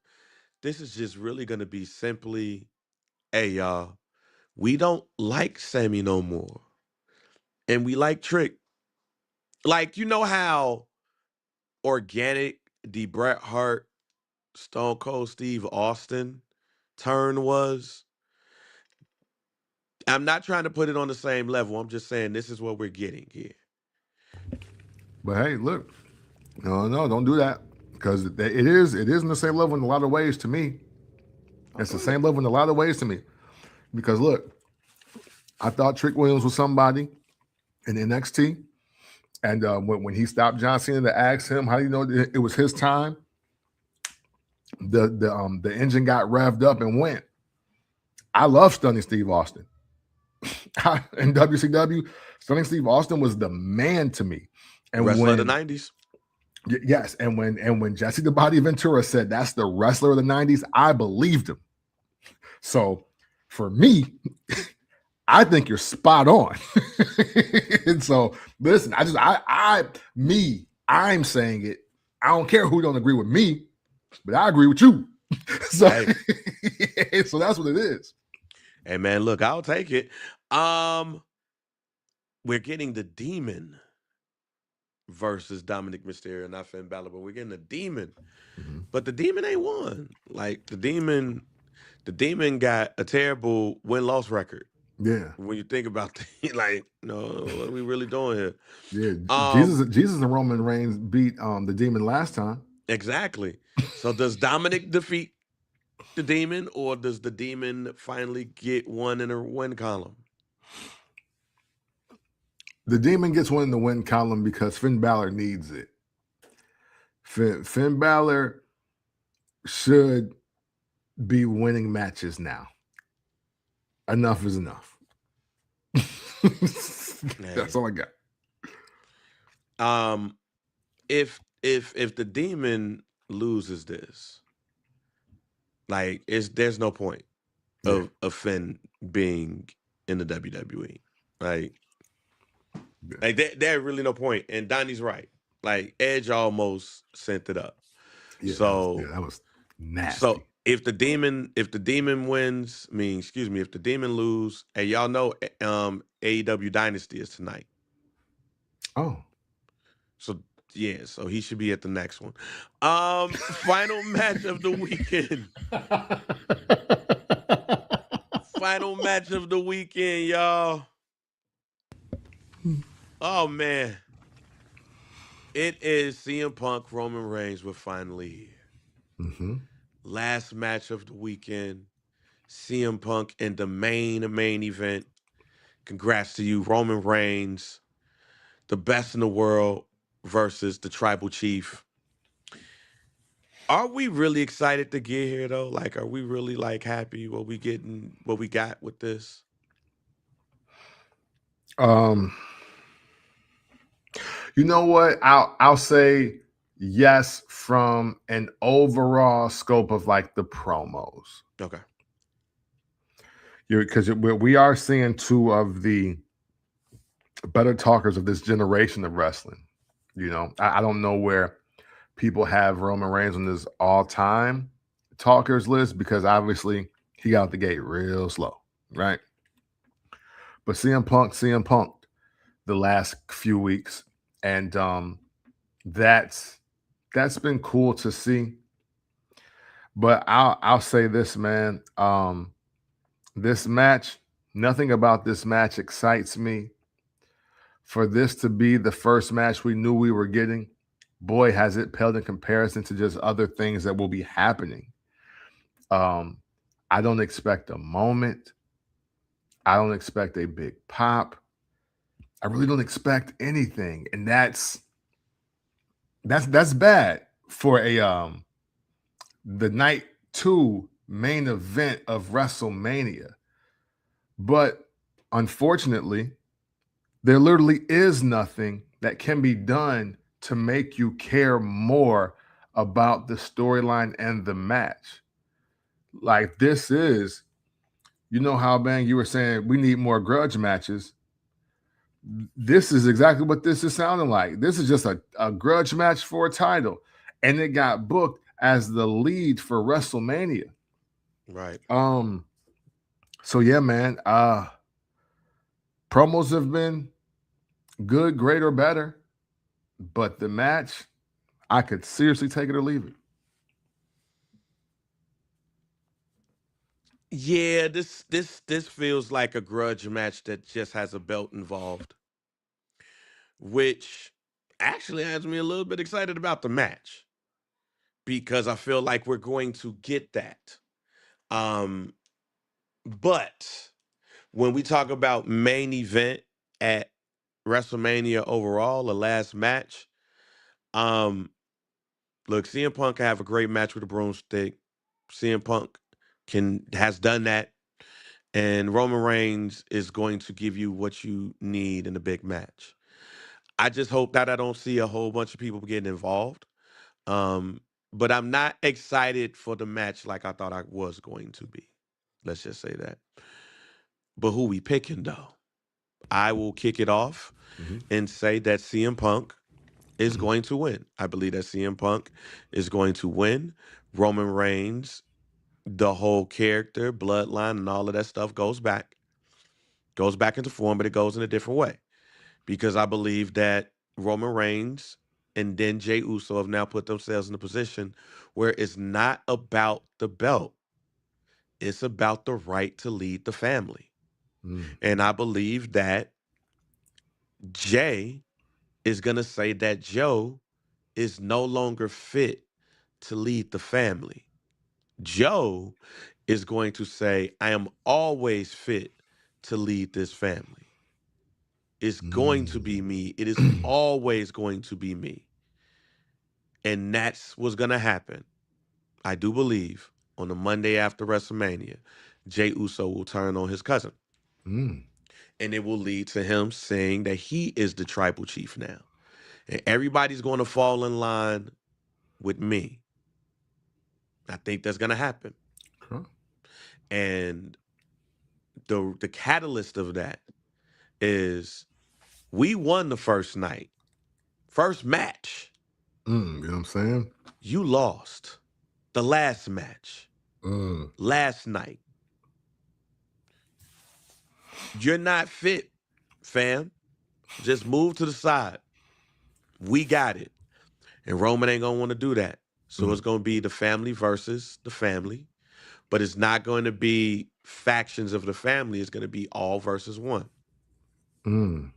This is just really gonna be simply, hey y'all, we don't like Sammy no more. And we like Trick. Like, you know how organic the Bret Hart, Stone Cold Steve Austin turn was? I'm not trying to put it on the same level. I'm just saying this is what we're getting here. But hey, look, no, don't do that because it is in the same level in a lot of ways to me. It's the same level in a lot of ways to me because look, I thought Trick Williams was somebody in NXT, and when he stopped John Cena to ask him how do you know it was his time, the engine got revved up and went. I love Stunning Steve Austin. In WCW, Stunning Steve Austin was the man to me. And wrestler of the 90s. Yes, and when Jesse the Body Ventura said that's the wrestler of the 90s, I believed him. So for me, I think you're spot on. And so listen, I'm saying it. I don't care who don't agree with me, but I agree with you. So, so that's what it is. Hey man, look, I'll take it. We're getting the Demon versus Dominic Mysterio, not Finn Balor, but we're getting the Demon. Mm-hmm. But the Demon ain't won. Like the Demon got a terrible win-loss record. Yeah. When you think about like, no, what are we really doing here? Yeah. Jesus and Roman Reigns beat the Demon last time. Exactly. So does Dominic defeat the Demon, or does the Demon finally get one in a win column? The Demon gets one in the win column because Finn Balor needs it. Finn Balor should be winning matches now. Enough is enough. That's all I got. If the Demon loses this, Like, there's no point Yeah, of Finn being in the WWE. Like, yeah, there's really no point. And Donnie's right. Like, Edge almost sent it up. yeah. So That was so nasty. if the demon wins, I mean, excuse me, if the demon lose, and y'all know AEW Dynasty is tonight. Oh, So yeah, so he should be at the next one. Final match of the weekend. Final match of the weekend, y'all. Oh man. It is CM Punk Roman Reigns. We're finally here. hmm Last match of the weekend. CM Punk in the main event. Congrats to you, Roman Reigns, the best in the world versus the tribal chief. Are we really excited to get here though? Like, are we really like happy what we got with this? um, you know what? I'll say yes from an overall scope of like the promos. Okay. Because we are seeing two of the better talkers of this generation of wrestling. I don't know where people have Roman Reigns on this all-time talkers list because obviously he got out the gate real slow, right? But CM Punk the last few weeks, and that's been cool to see. But I'll say this, man. This match, nothing about this match excites me. For this to be the first match we knew we were getting, boy, has it paled in comparison to just other things that will be happening. Um, I don't expect a moment. I don't expect a big pop. I really don't expect anything, and that's bad for a the night two main event of WrestleMania. But unfortunately, there literally is nothing that can be done to make you care more about the storyline and the match. Like this is, how Bang you were saying we need more grudge matches. This is exactly what this is sounding like. This is just a grudge match for a title, and it got booked as the lead for WrestleMania. Right. Um, so yeah, man. Promos have been good, great, or better, but the match, I could seriously take it or leave it. Yeah, this feels like a grudge match that just has a belt involved, which actually has me a little bit excited about the match because I feel like we're going to get that. Um, but when we talk about main event at WrestleMania overall, the last match, um, look, CM Punk can have a great match with a broomstick. CM Punk has done that, and Roman Reigns is going to give you what you need in a big match. I just hope that I don't see a whole bunch of people getting involved. Um, but I'm not excited for the match like I thought I was going to be. Let's just say that. But who we picking though? I will kick it off Mhm. and say that CM Punk is going to win. I believe that CM Punk is going to win. Roman Reigns, the whole character, bloodline, and all of that stuff goes back into form, but it goes in a different way because I believe that Roman Reigns and then Jey Uso have now put themselves in a position where it's not about the belt. It's about the right to lead the family. Mm. And I believe that Jay is going to say that Joe is no longer fit to lead the family. Joe is going to say, I am always fit to lead this family. It's going to be Mm. me. It is always going to be me. And that's what's going to happen. I do believe on the Monday after WrestleMania, Jey Uso will turn on his cousin. Mm. And it will lead to him saying that he is the tribal chief now. And everybody's going to fall in line with me. I think that's going to happen. And the catalyst of that is we won the first night, first match. You know what I'm saying? You lost the last match, Mm, last night. You're not fit, fam. Just move to the side. We got it. And Roman ain't gonna want to do that. So it's mm, gonna be the family versus the family, but it's not going to be factions of the family. It's gonna be all versus one. mm.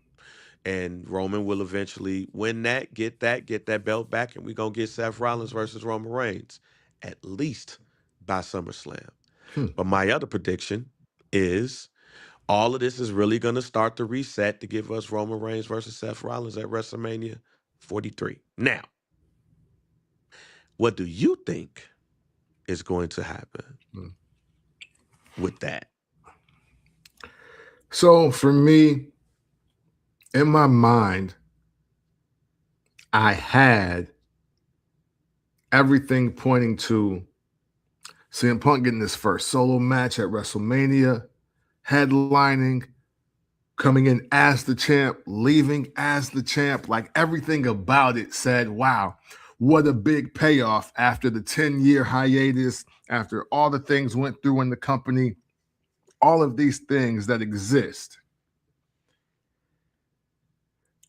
And Roman will eventually win that, get that belt back, and we're gonna get Seth Rollins versus Roman Reigns, at least by SummerSlam. Hmm. But my other prediction is all of this is really gonna start to reset to give us Roman Reigns versus Seth Rollins at WrestleMania 43. Now, what do you think is going to happen Hmm. with that? So for me, in my mind, I had everything pointing to CM Punk getting his first solo match at WrestleMania, headlining, coming in as the champ, leaving as the champ. Like everything about it said, wow, what a big payoff after the 10-year hiatus, after all the things went through in the company, all of these things that exist.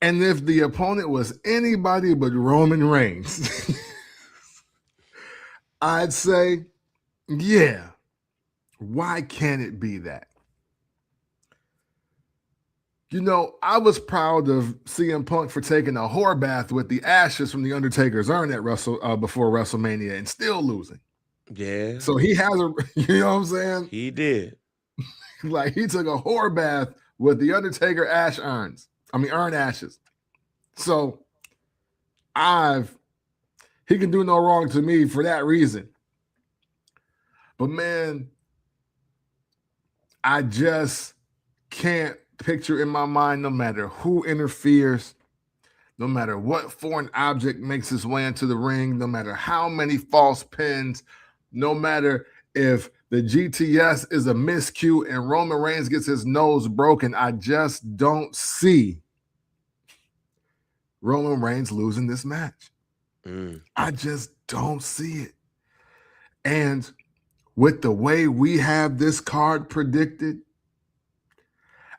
And if the opponent was anybody but Roman Reigns, I'd say, yeah, why can't it be that? You know, I was proud of CM Punk for taking a whore bath with the ashes from the Undertaker's urn at before WrestleMania and still losing. Yeah, So he has a, you know what I'm saying? he did. Like he took a whore bath with the Undertaker urn ashes. So I've he can do no wrong to me for that reason. But man, I just can't picture in my mind, no matter who interferes, no matter what foreign object makes its way into the ring, no matter how many false pins, no matter if the GTS is a miscue and Roman Reigns gets his nose broken, I just don't see Roman Reigns losing this match. Mm. I just don't see it. And with the way we have this card predicted,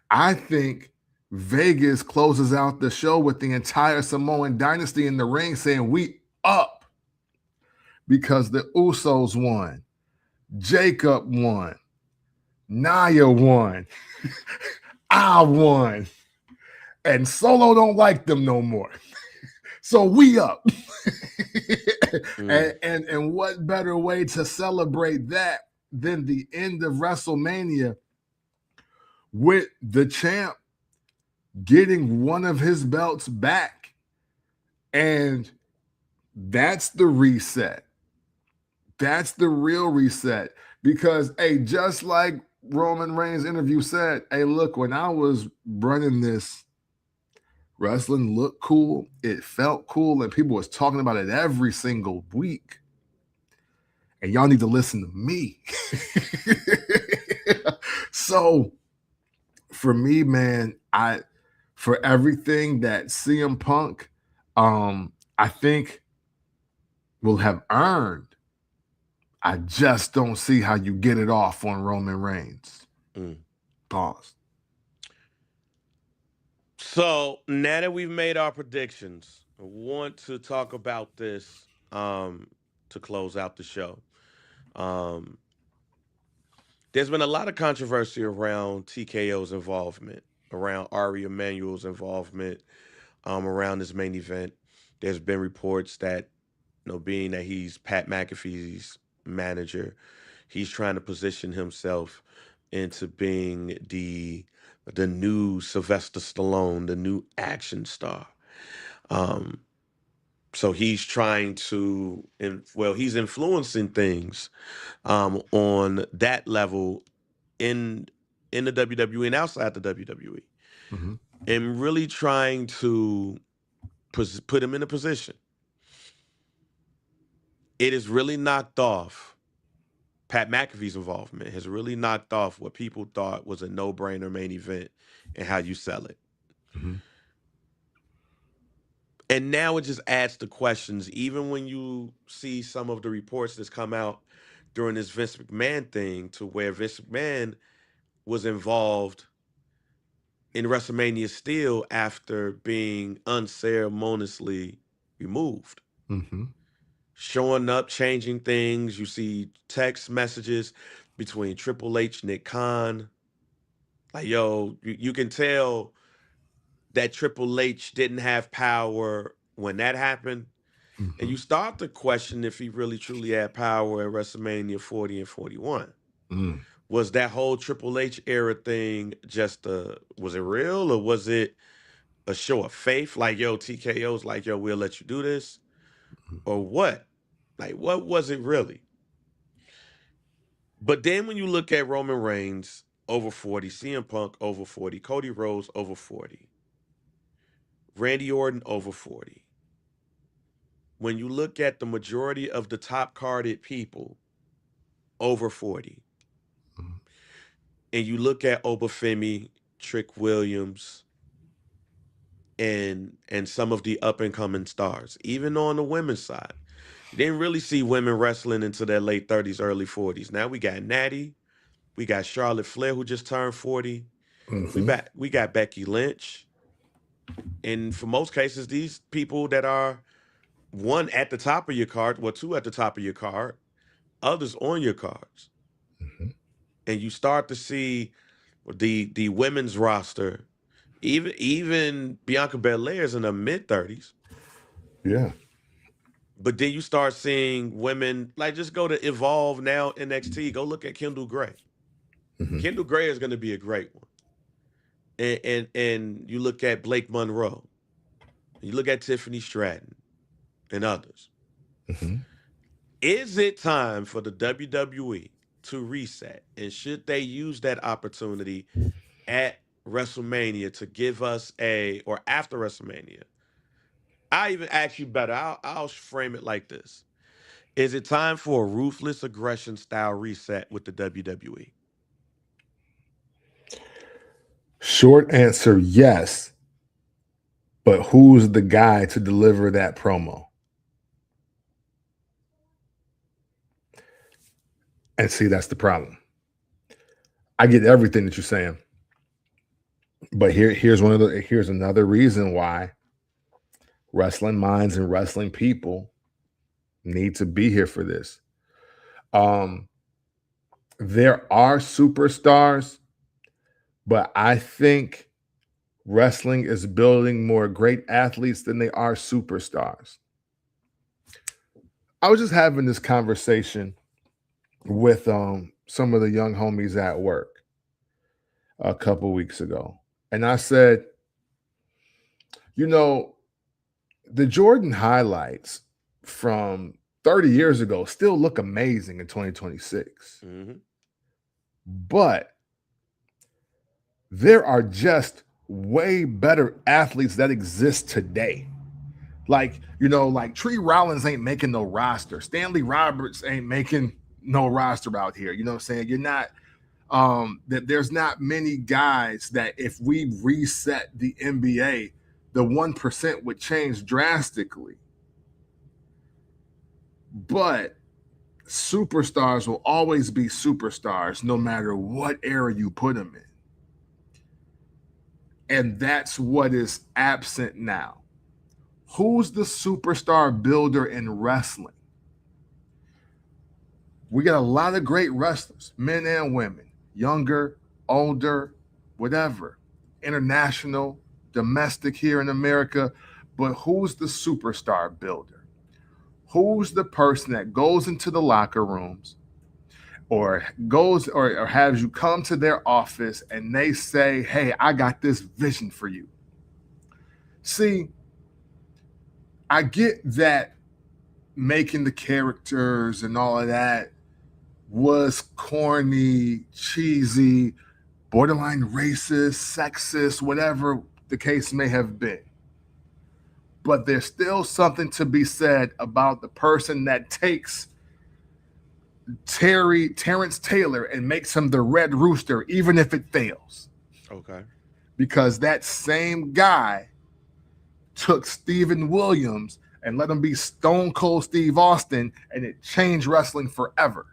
I think Vegas closes out the show with the entire Samoan dynasty in the ring saying, we up, because the Usos won, Jacob won, Nia won, I won, and Solo don't like them no more. So we up. Mm. And what better way to celebrate that than the end of WrestleMania with the champ getting one of his belts back? And that's the reset. That's the real reset. Because, hey, just like Roman Reigns' interview said, hey, look, when I was running this, wrestling looked cool, it felt cool, and people was talking about it every single week. And y'all need to listen to me. So for me, man, for everything that CM Punk, I think will have earned, I just don't see how you get it off on Roman Reigns. Mm. Pause. So now that we've made our predictions, I want to talk about this to close out the show. Um, there's been a lot of controversy around TKO's involvement, around Ari Emanuel's involvement, around this main event. There's been reports that, being that he's Pat McAfee's manager, he's trying to position himself into being the new Sylvester Stallone, the new action star. Um, so he's trying to, he's influencing things on that level in the WWE and outside the WWE, Mm-hmm. and really trying to put him in a position. It is really knocked off Pat McAfee's involvement has really knocked off what people thought was a no-brainer main event and how you sell it. Mm-hmm. And now it just adds to questions. Even when you see some of the reports that's come out during this Vince McMahon thing, to where Vince McMahon was involved in WrestleMania still after being unceremoniously removed. Mm-hmm. Showing up, changing things. You see text messages between Triple H, Nick Khan. Like, yo, you can tell that Triple H didn't have power when that happened. And Mm-hmm. you start to question if he really truly had power at WrestleMania 40 and 41. Mm. Was that whole Triple H era thing just was it real, or was it a show of faith? Like, yo, TKO's like, yo, we'll let you do this. Or what? Like, what was it really? But then when you look at Roman Reigns over 40, CM Punk over 40, Cody Rhodes over 40, Randy Orton over 40. When you look at the majority of the top carded people over 40, Mm-hmm. and you look at Oba Femi, Trick Williams, and some of the up and coming stars, even on the women's side, you didn't really see women wrestling into their late 30s, early 40s. Now we got Natty, we got Charlotte Flair who just turned 40. Mm-hmm. We got Becky Lynch. And for most cases, these people that are one at the top of your card, well, two at the top of your card, others on your cards. Mm-hmm. And you start to see the women's roster, even Bianca Belair's in the mid-30s. Yeah. But then you start seeing women, like, just go to Evolve now, NXT, go look at Kendall Gray. Mm-hmm. Kendall Gray is going to be a great one. And you look at Blake Monroe, you look at Tiffany Stratton and others. Mm-hmm. Is it time for the WWE to reset? And should they use that opportunity at WrestleMania to give us or after WrestleMania? I even ask you better. I'll frame it like this. Is it time for a ruthless aggression style reset with the WWE? Short answer, yes. But who's the guy to deliver that promo? And see, that's the problem. I get everything that you're saying. But here's another reason why wrestling minds and wrestling people need to be here for this. There are superstars, but I think wrestling is building more great athletes than they are superstars. I was just having this conversation with some of the young homies at work a couple weeks ago. And I said, you know, the Jordan highlights from 30 years ago still look amazing in 2026. Mm-hmm. But there are just way better athletes that exist today. Like, like Tree Rollins ain't making no roster. Stanley Roberts ain't making no roster out here. You know what I'm saying? You're not that there's not many guys that if we reset the NBA, the 1% would change drastically. But superstars will always be superstars no matter what era you put them in. And that's what is absent now. Who's the superstar builder in wrestling? We got a lot of great wrestlers, men and women, younger, older, whatever, international, domestic here in America. But who's the superstar builder? Who's the person that goes into the locker rooms or goes or has you come to their office and they say, hey, I got this vision for you? See, I get that making the characters and all of that was corny, cheesy, borderline racist, sexist, whatever the case may have been. But there's still something to be said about the person that takes Terrence Taylor and makes him the Red Rooster, even if it fails. Okay. Because that same guy took Steven Williams and let him be Stone Cold Steve Austin, and it changed wrestling forever.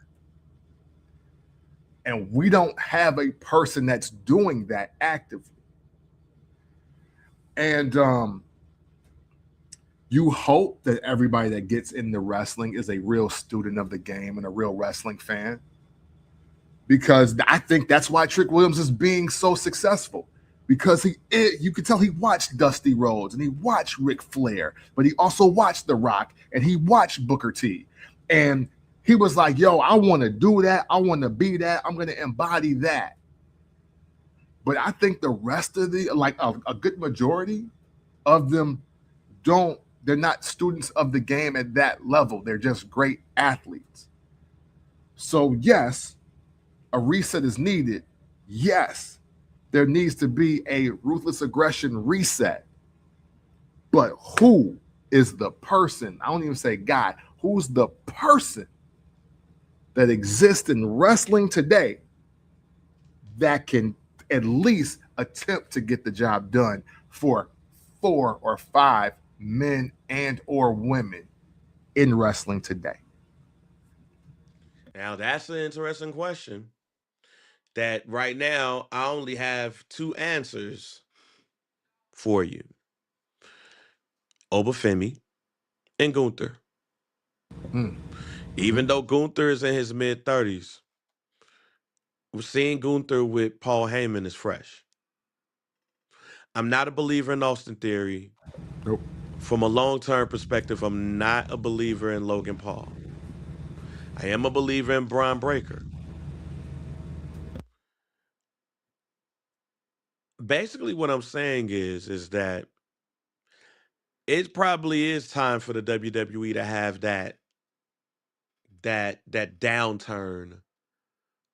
And we don't have a person that's doing that actively. And you hope that everybody that gets into wrestling is a real student of the game and a real wrestling fan. Because I think that's why Trick Williams is being so successful. Because you could tell he watched Dusty Rhodes and he watched Ric Flair, but he also watched The Rock and he watched Booker T. And he was like, yo, I want to do that. I want to be that. I'm going to embody that. But I think the rest of a good majority of them they're not students of the game at that level. They're just great athletes. So yes, a reset is needed. Yes, there needs to be a ruthless aggression reset. But who is the person? I don't even say guy. Who's the person that exists in wrestling today that can at least attempt to get the job done for 4 or 5 men and or women in wrestling today? Now that's an interesting question. That right now I only have 2 answers for you: Oba Femi and Gunther. Mm. Even though Gunther is in his mid-30s, we're seeing Gunther with Paul Heyman is fresh. I'm not a believer in Austin Theory. Nope. From a long-term perspective, I'm not a believer in Logan Paul. I am a believer in Braun Breaker. Basically, what I'm saying is that it probably is time for the WWE to have that downturn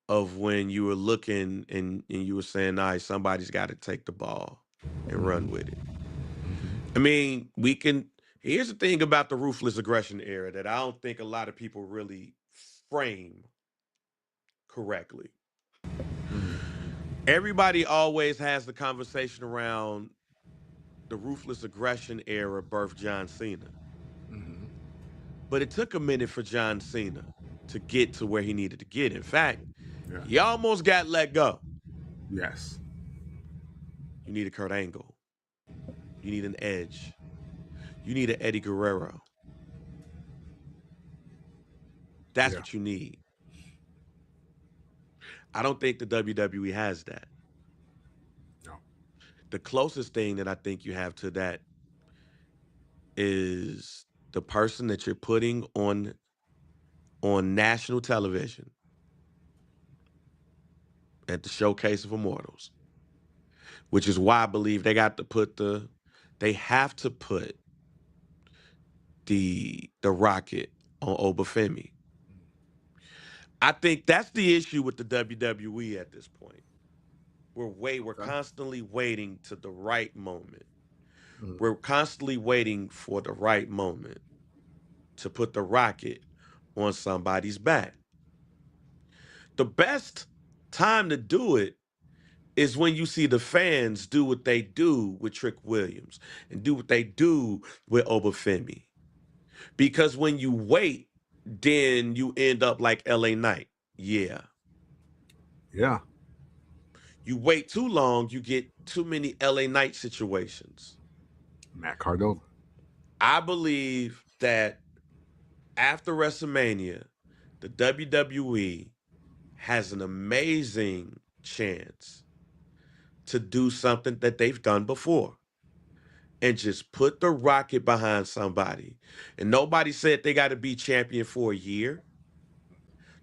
of when you were looking and you were saying, all right, somebody's got to take the ball and run with it. I mean, here's the thing about the ruthless aggression era that I don't think a lot of people really frame correctly. Everybody always has the conversation around the ruthless aggression era birthed John Cena. But it took a minute for John Cena to get to where he needed to get. In fact, Yeah. he almost got let go. Yes. You need a Kurt Angle. You need an Edge. You need an Eddie Guerrero. That's Yeah. what you need. I don't think the WWE has that. No. The closest thing that I think you have to that is the person that you're putting on national television at the Showcase of Immortals, which is why I believe they have to put the Rocket on Oba Femi. I think that's the issue with the WWE at this point. We're constantly waiting to the right moment. We're constantly waiting for the right moment to put the Rocket on somebody's back. The best time to do it is when you see the fans do what they do with Trick Williams and do what they do with Oba Femi. Because when you wait, then you end up like LA Knight. Yeah. Yeah. You wait too long, you get too many LA Knight situations. Matt Cardona. I believe that after WrestleMania, the WWE has an amazing chance to do something that they've done before and just put the Rocket behind somebody. And nobody said they got to be champion for a year.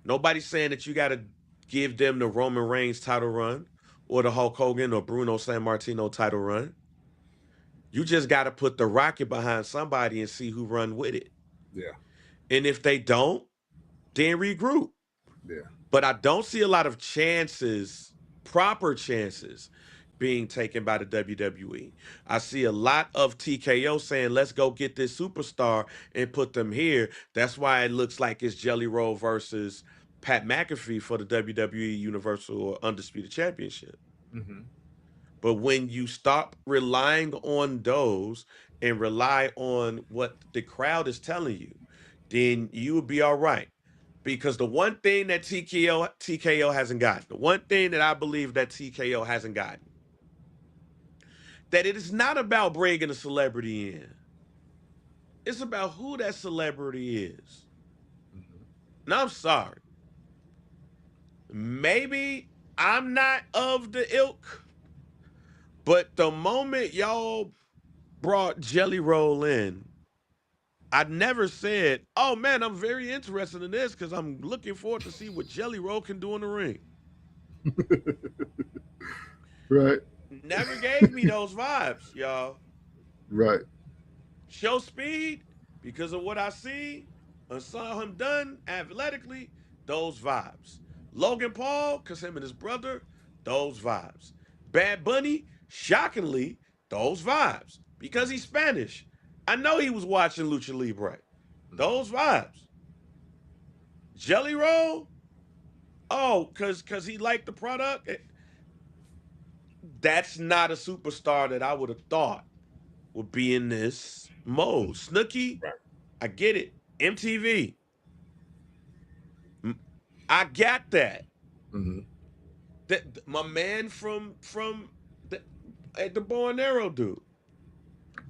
Nobody's saying that you got to give them the Roman Reigns title run or the Hulk Hogan or Bruno Sammartino title run. You just got to put the Rocket behind somebody and see who run with it. Yeah. And if they don't, then regroup. Yeah. But I don't see a lot of chances, proper chances, being taken by the WWE. I see a lot of TKO saying, let's go get this superstar and put them here. That's why it looks like it's Jelly Roll versus Pat McAfee for the WWE Universal or Undisputed Championship. Mm-hmm. But when you stop relying on those and rely on what the crowd is telling you, then you will be all right. Because the one thing that TKO hasn't gotten, the one thing that I believe that TKO hasn't gotten, that it is not about bringing a celebrity in. It's about who that celebrity is. Mm-hmm. Now I'm sorry. Maybe I'm not of the ilk, but the moment y'all brought Jelly Roll in, I never said, "Oh man, I'm very interested in this because I'm looking forward to see what Jelly Roll can do in the ring." Right. Never gave me those vibes, y'all. Right. Show speed because of what I see and saw him done athletically. Those vibes. Logan Paul, because him and his brother, those vibes. Bad Bunny, shockingly, those vibes because he's Spanish. I know he was watching Lucha Libre. Those vibes. Jelly Roll, oh, because he liked the product. That's not a superstar that I would have thought would be in this mode. Snooki, Right. I get it. MTV, I got that. Mm-hmm. That my man from the Bow and Arrow dude,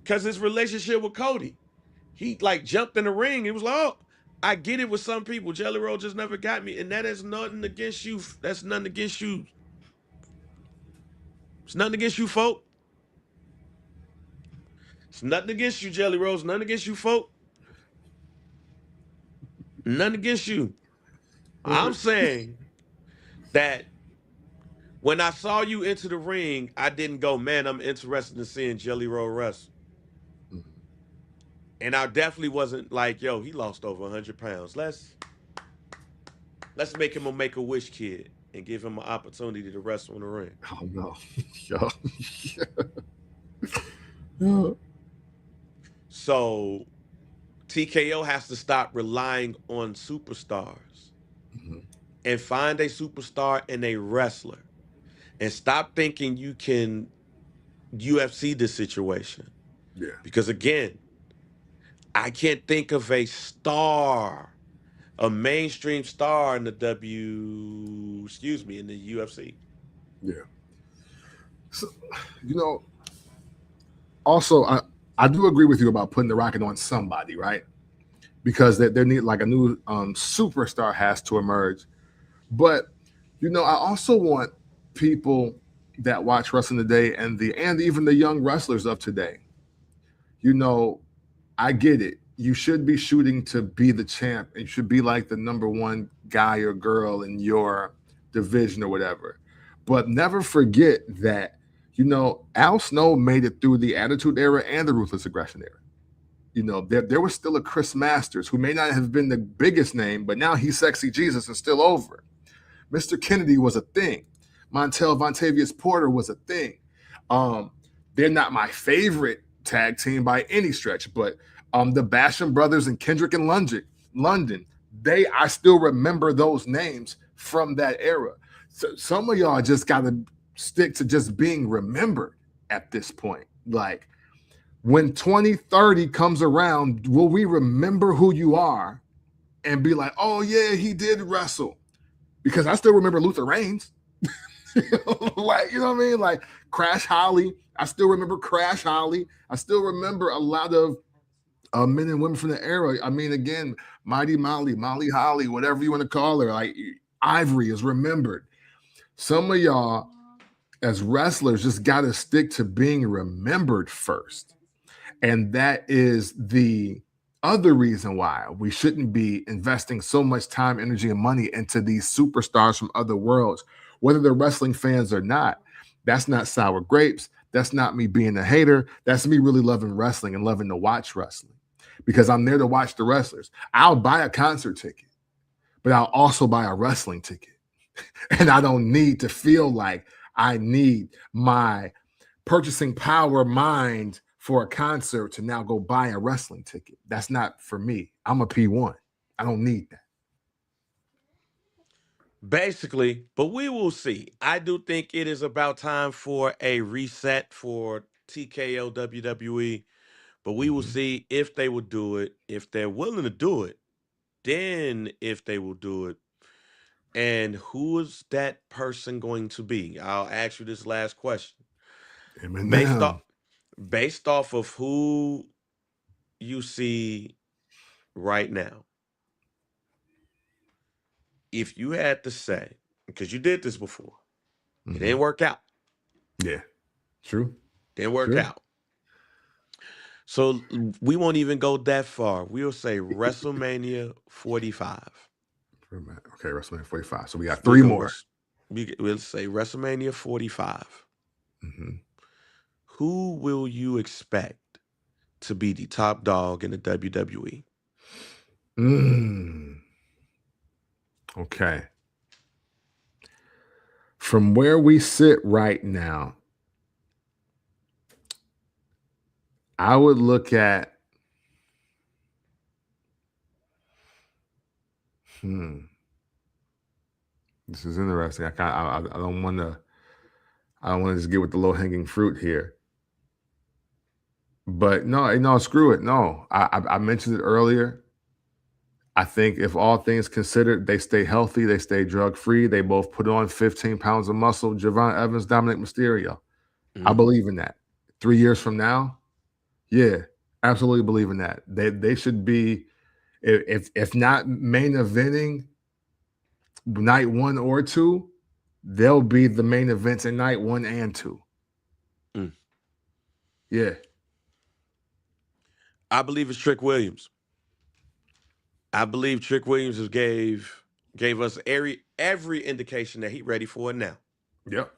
because his relationship with Cody, he like jumped in the ring. He was like, oh, I get it with some people. Jelly Roll just never got me, and that is nothing against you. That's nothing against you. It's nothing against you, folk. It's nothing against you, Jelly Rolls. Nothing against you, folk. Nothing against you. I'm Right. saying that when I saw you enter the ring, I didn't go, man, I'm interested in seeing Jelly Roll wrestle. Mm-hmm. And I definitely wasn't like, yo, he lost over 100 pounds. Let's make him a Make-A-Wish kid and give him an opportunity to wrestle in the ring. Oh no. Yeah. Yeah. So TKO has to stop relying on superstars Mm-hmm. and find a superstar and a wrestler and stop thinking you can UFC this situation. Yeah. Because again, I can't think of a mainstream star in the in the UFC. Yeah. So, you know, also I do agree with you about putting the rocket on somebody, right? Because there need like a new superstar has to emerge. But I also want people that watch wrestling today and even the young wrestlers of today. You know, I get it. You should be shooting to be the champ and you should be like the number one guy or girl in your division or whatever. But never forget that, Al Snow made it through the Attitude Era and the Ruthless Aggression Era. There was still a Chris Masters who may not have been the biggest name, but now he's Sexy Jesus and still over. Mr. Kennedy was a thing. Montel Vontavious Porter was a thing. They're not my favorite tag team by any stretch, but the Basham brothers and Kendrick and London, I still remember those names from that era. So some of y'all just got to stick to just being remembered at this point. Like when 2030 comes around, will we remember who you are and be like, oh yeah, he did wrestle? Because I still remember Luther Reigns. Like, you know what I mean? Like Crash Holly. I still remember Crash Holly. I still remember a lot of men and women from the era. I mean, again, Mighty Molly Holly, whatever you want to call her. Like Ivory is remembered. Some of y'all as wrestlers just got to stick to being remembered first. And that is the other reason why we shouldn't be investing so much time, energy, and money into these superstars from other worlds, whether they're wrestling fans or not. That's not sour grapes. That's not me being a hater. That's me really loving wrestling and loving to watch wrestling because I'm there to watch the wrestlers. I'll buy a concert ticket, but I'll also buy a wrestling ticket. And I don't need to feel like I need my purchasing power mind for a concert to now go buy a wrestling ticket. That's not for me. I'm a P1. I don't need that. Basically, but we will see. I do think it is about time for a reset for TKO WWE, but we will Hmm. see if they will do it. If they're willing to do it, then if they will do it. And who is that person going to be? I'll ask you this last question. Based off Eminem. based off of who you see right now, if you had to say, because you did this before, it Hmm. didn't work out. Yeah. True. Didn't work True. out. So we won't even go that far. We'll say WrestleMania 45. Okay, WrestleMania 45. So we got We'll three go more. we'll say WrestleMania 45. Hmm. Who will you expect to be the top dog in the WWE? Mm. Okay. From where we sit right now, I would look at. Hmm. This is interesting. I don't want to. I don't want to just get with the low hanging fruit here. But no, no, screw it. No, I mentioned it earlier. I think if all things considered, they stay healthy, they stay drug free, they both put on 15 pounds of muscle. Javon Evans, Dominic Mysterio. I Mm. believe in that. 3 years from now, yeah, absolutely believe in that. They should be, if not main eventing night one or two, they'll be the main events in night one and two. Mm. Yeah. I believe it's Trick Williams. I believe Trick Williams gave us every indication that he's ready for it now. Yep.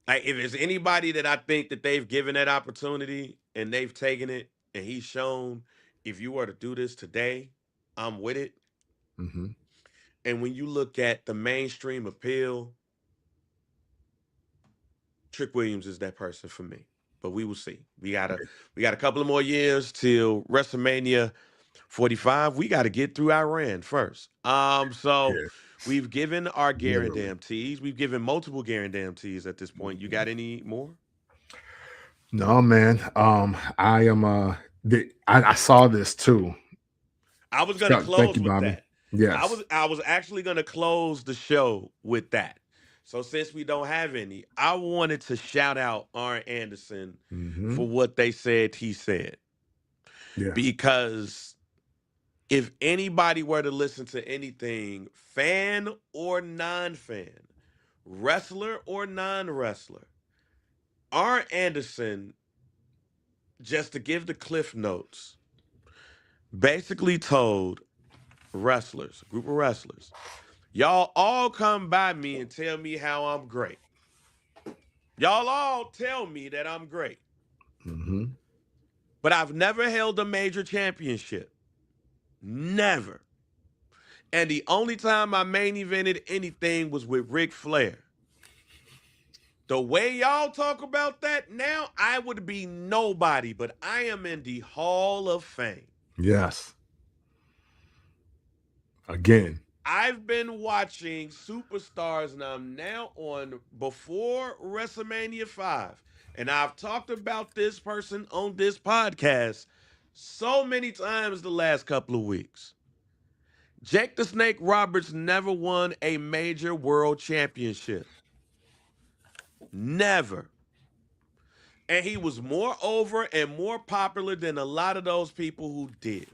Like if there's anybody that I think that they've given that opportunity and they've taken it and he's shown if you were to do this today, I'm with it. Hmm. And when you look at the mainstream appeal, Trick Williams is that person for me. But we will see. We got a couple of more years till WrestleMania 45. We got to get through Iran first. So Yeah. we've given our Literally. guarantees. We've given multiple guarantees at this point. You got any more? No, man. I am I saw this too. I was gonna Thank close you, with Bobby. that. I Yes. was I was actually gonna close the show with that. So since we don't have any, I wanted to shout out Arn Anderson Hmm. for what they said he said. Yes. Because if anybody were to listen to anything, fan or non-fan, wrestler or non-wrestler, Arn Anderson, just to give the cliff notes, basically told wrestlers, a group of wrestlers, y'all all come by me and tell me how I'm great. Y'all all tell me that I'm great. Hmm. But I've never held a major championship. Never. And the only time I main evented anything was with Ric Flair. The way y'all talk about that now, I would be nobody, but I am in the Hall of Fame. Yes. Again. I've been watching superstars and I'm now on before WrestleMania 5. And I've talked about this person on this podcast so many times the last couple of weeks. Jake the Snake Roberts never won a major world championship. Never. And he was more over and more popular than a lot of those people who did.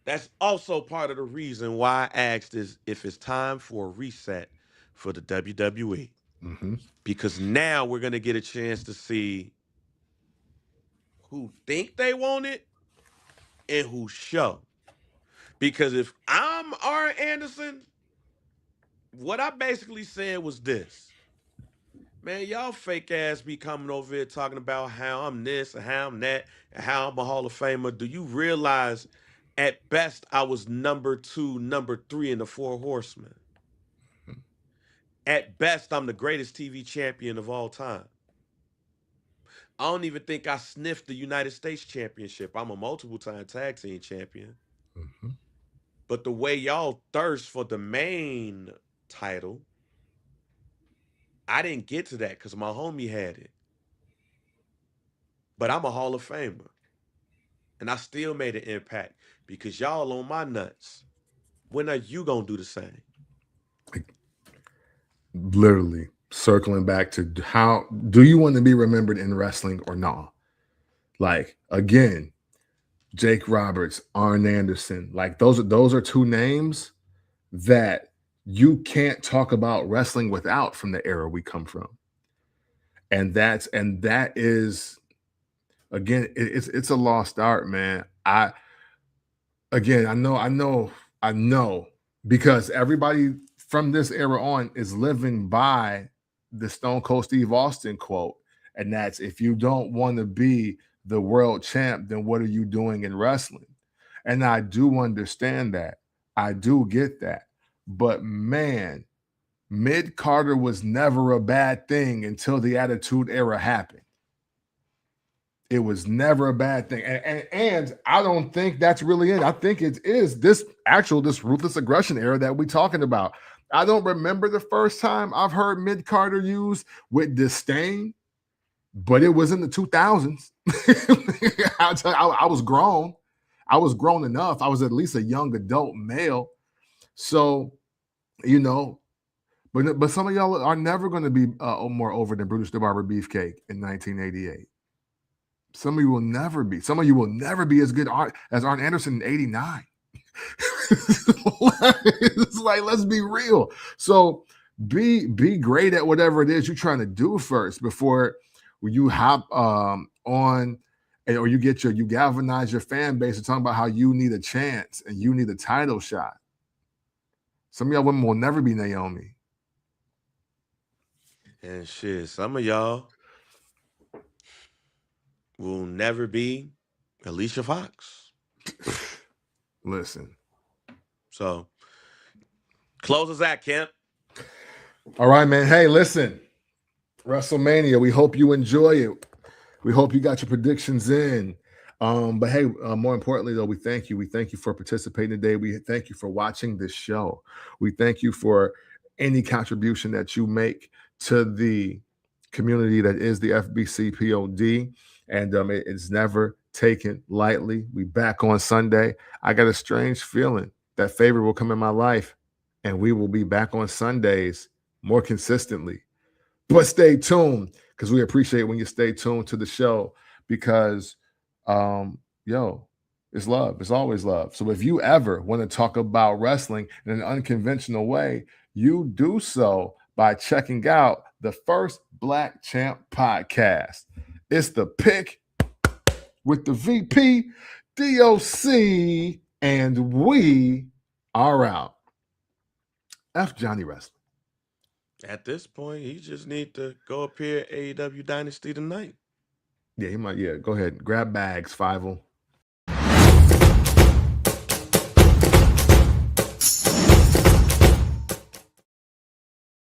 That's also part of the reason why I asked is if it's time for a reset for the WWE. Hmm. Because now we're going to get a chance to see who think they want it and who show. Because if I'm R. Anderson, what I basically said was this. Man, y'all fake ass be coming over here talking about how I'm this and how I'm that and how I'm a Hall of Famer. Do you realize at best I was number two, number three in the Four Horsemen? At best, I'm the greatest TV champion of all time. I don't even think I sniffed the United States Championship. I'm a multiple time tag team champion. Hmm. But the way y'all thirst for the main title, I didn't get to that because my homie had it. But I'm a Hall of Famer. And I still made an impact because y'all on my nuts. When are you going to do the same? Literally circling back to how do you want to be remembered in wrestling or not? Like again, Jake Roberts, Arn Anderson, like those are two names that you can't talk about wrestling without from the era we come from. And that is again, it's a lost art, man. I know because everybody from this era on is living by the Stone Cold Steve Austin quote, and that's if you don't want to be the world champ, then what are you doing in wrestling? And I do understand that. I do get that. But man, Mid Carter was never a bad thing until the Attitude Era happened. It was never a bad thing. And I don't think that's really it. I think it is this ruthless aggression era that we're talking about. I don't remember the first time I've heard Mid Carter used with disdain, but it was in the 2000s. I was grown. I was grown enough. I was at least a young adult male. So, but some of y'all are never going to be more over than Brutus the Barber Beefcake in 1988. Some of you will never be. Some of you will never be as good as Arn Anderson in 89. It's like, let's be real. So be great at whatever it is you're trying to do first before you hop on or you galvanize your fan base and talk about how you need a chance and you need a title shot. Some of y'all women will never be Naomi. And shit, some of y'all will never be Alicia Fox. Listen. So, close us out, Kemp. All right, man. Hey, listen. WrestleMania, we hope you enjoy it. We hope you got your predictions in. But hey, more importantly, though, we thank you. We thank you for participating today. We thank you for watching this show. We thank you for any contribution that you make to the community that is the FBC POD. And it's never taken lightly. We back on Sunday. I got a strange feeling that favor will come in my life, and we will be back on Sundays more consistently. But stay tuned, because we appreciate when you stay tuned to the show, because it's love. It's always love. So if you ever want to talk about wrestling in an unconventional way, you do so by checking out the First Black Champ podcast. It's the pick with the VP, DOC, and we are out. F Johnny Wrestling. At this point, he just need to go appear at AEW Dynasty tonight. Yeah, he might. Yeah, go ahead. Grab bags, Fievel.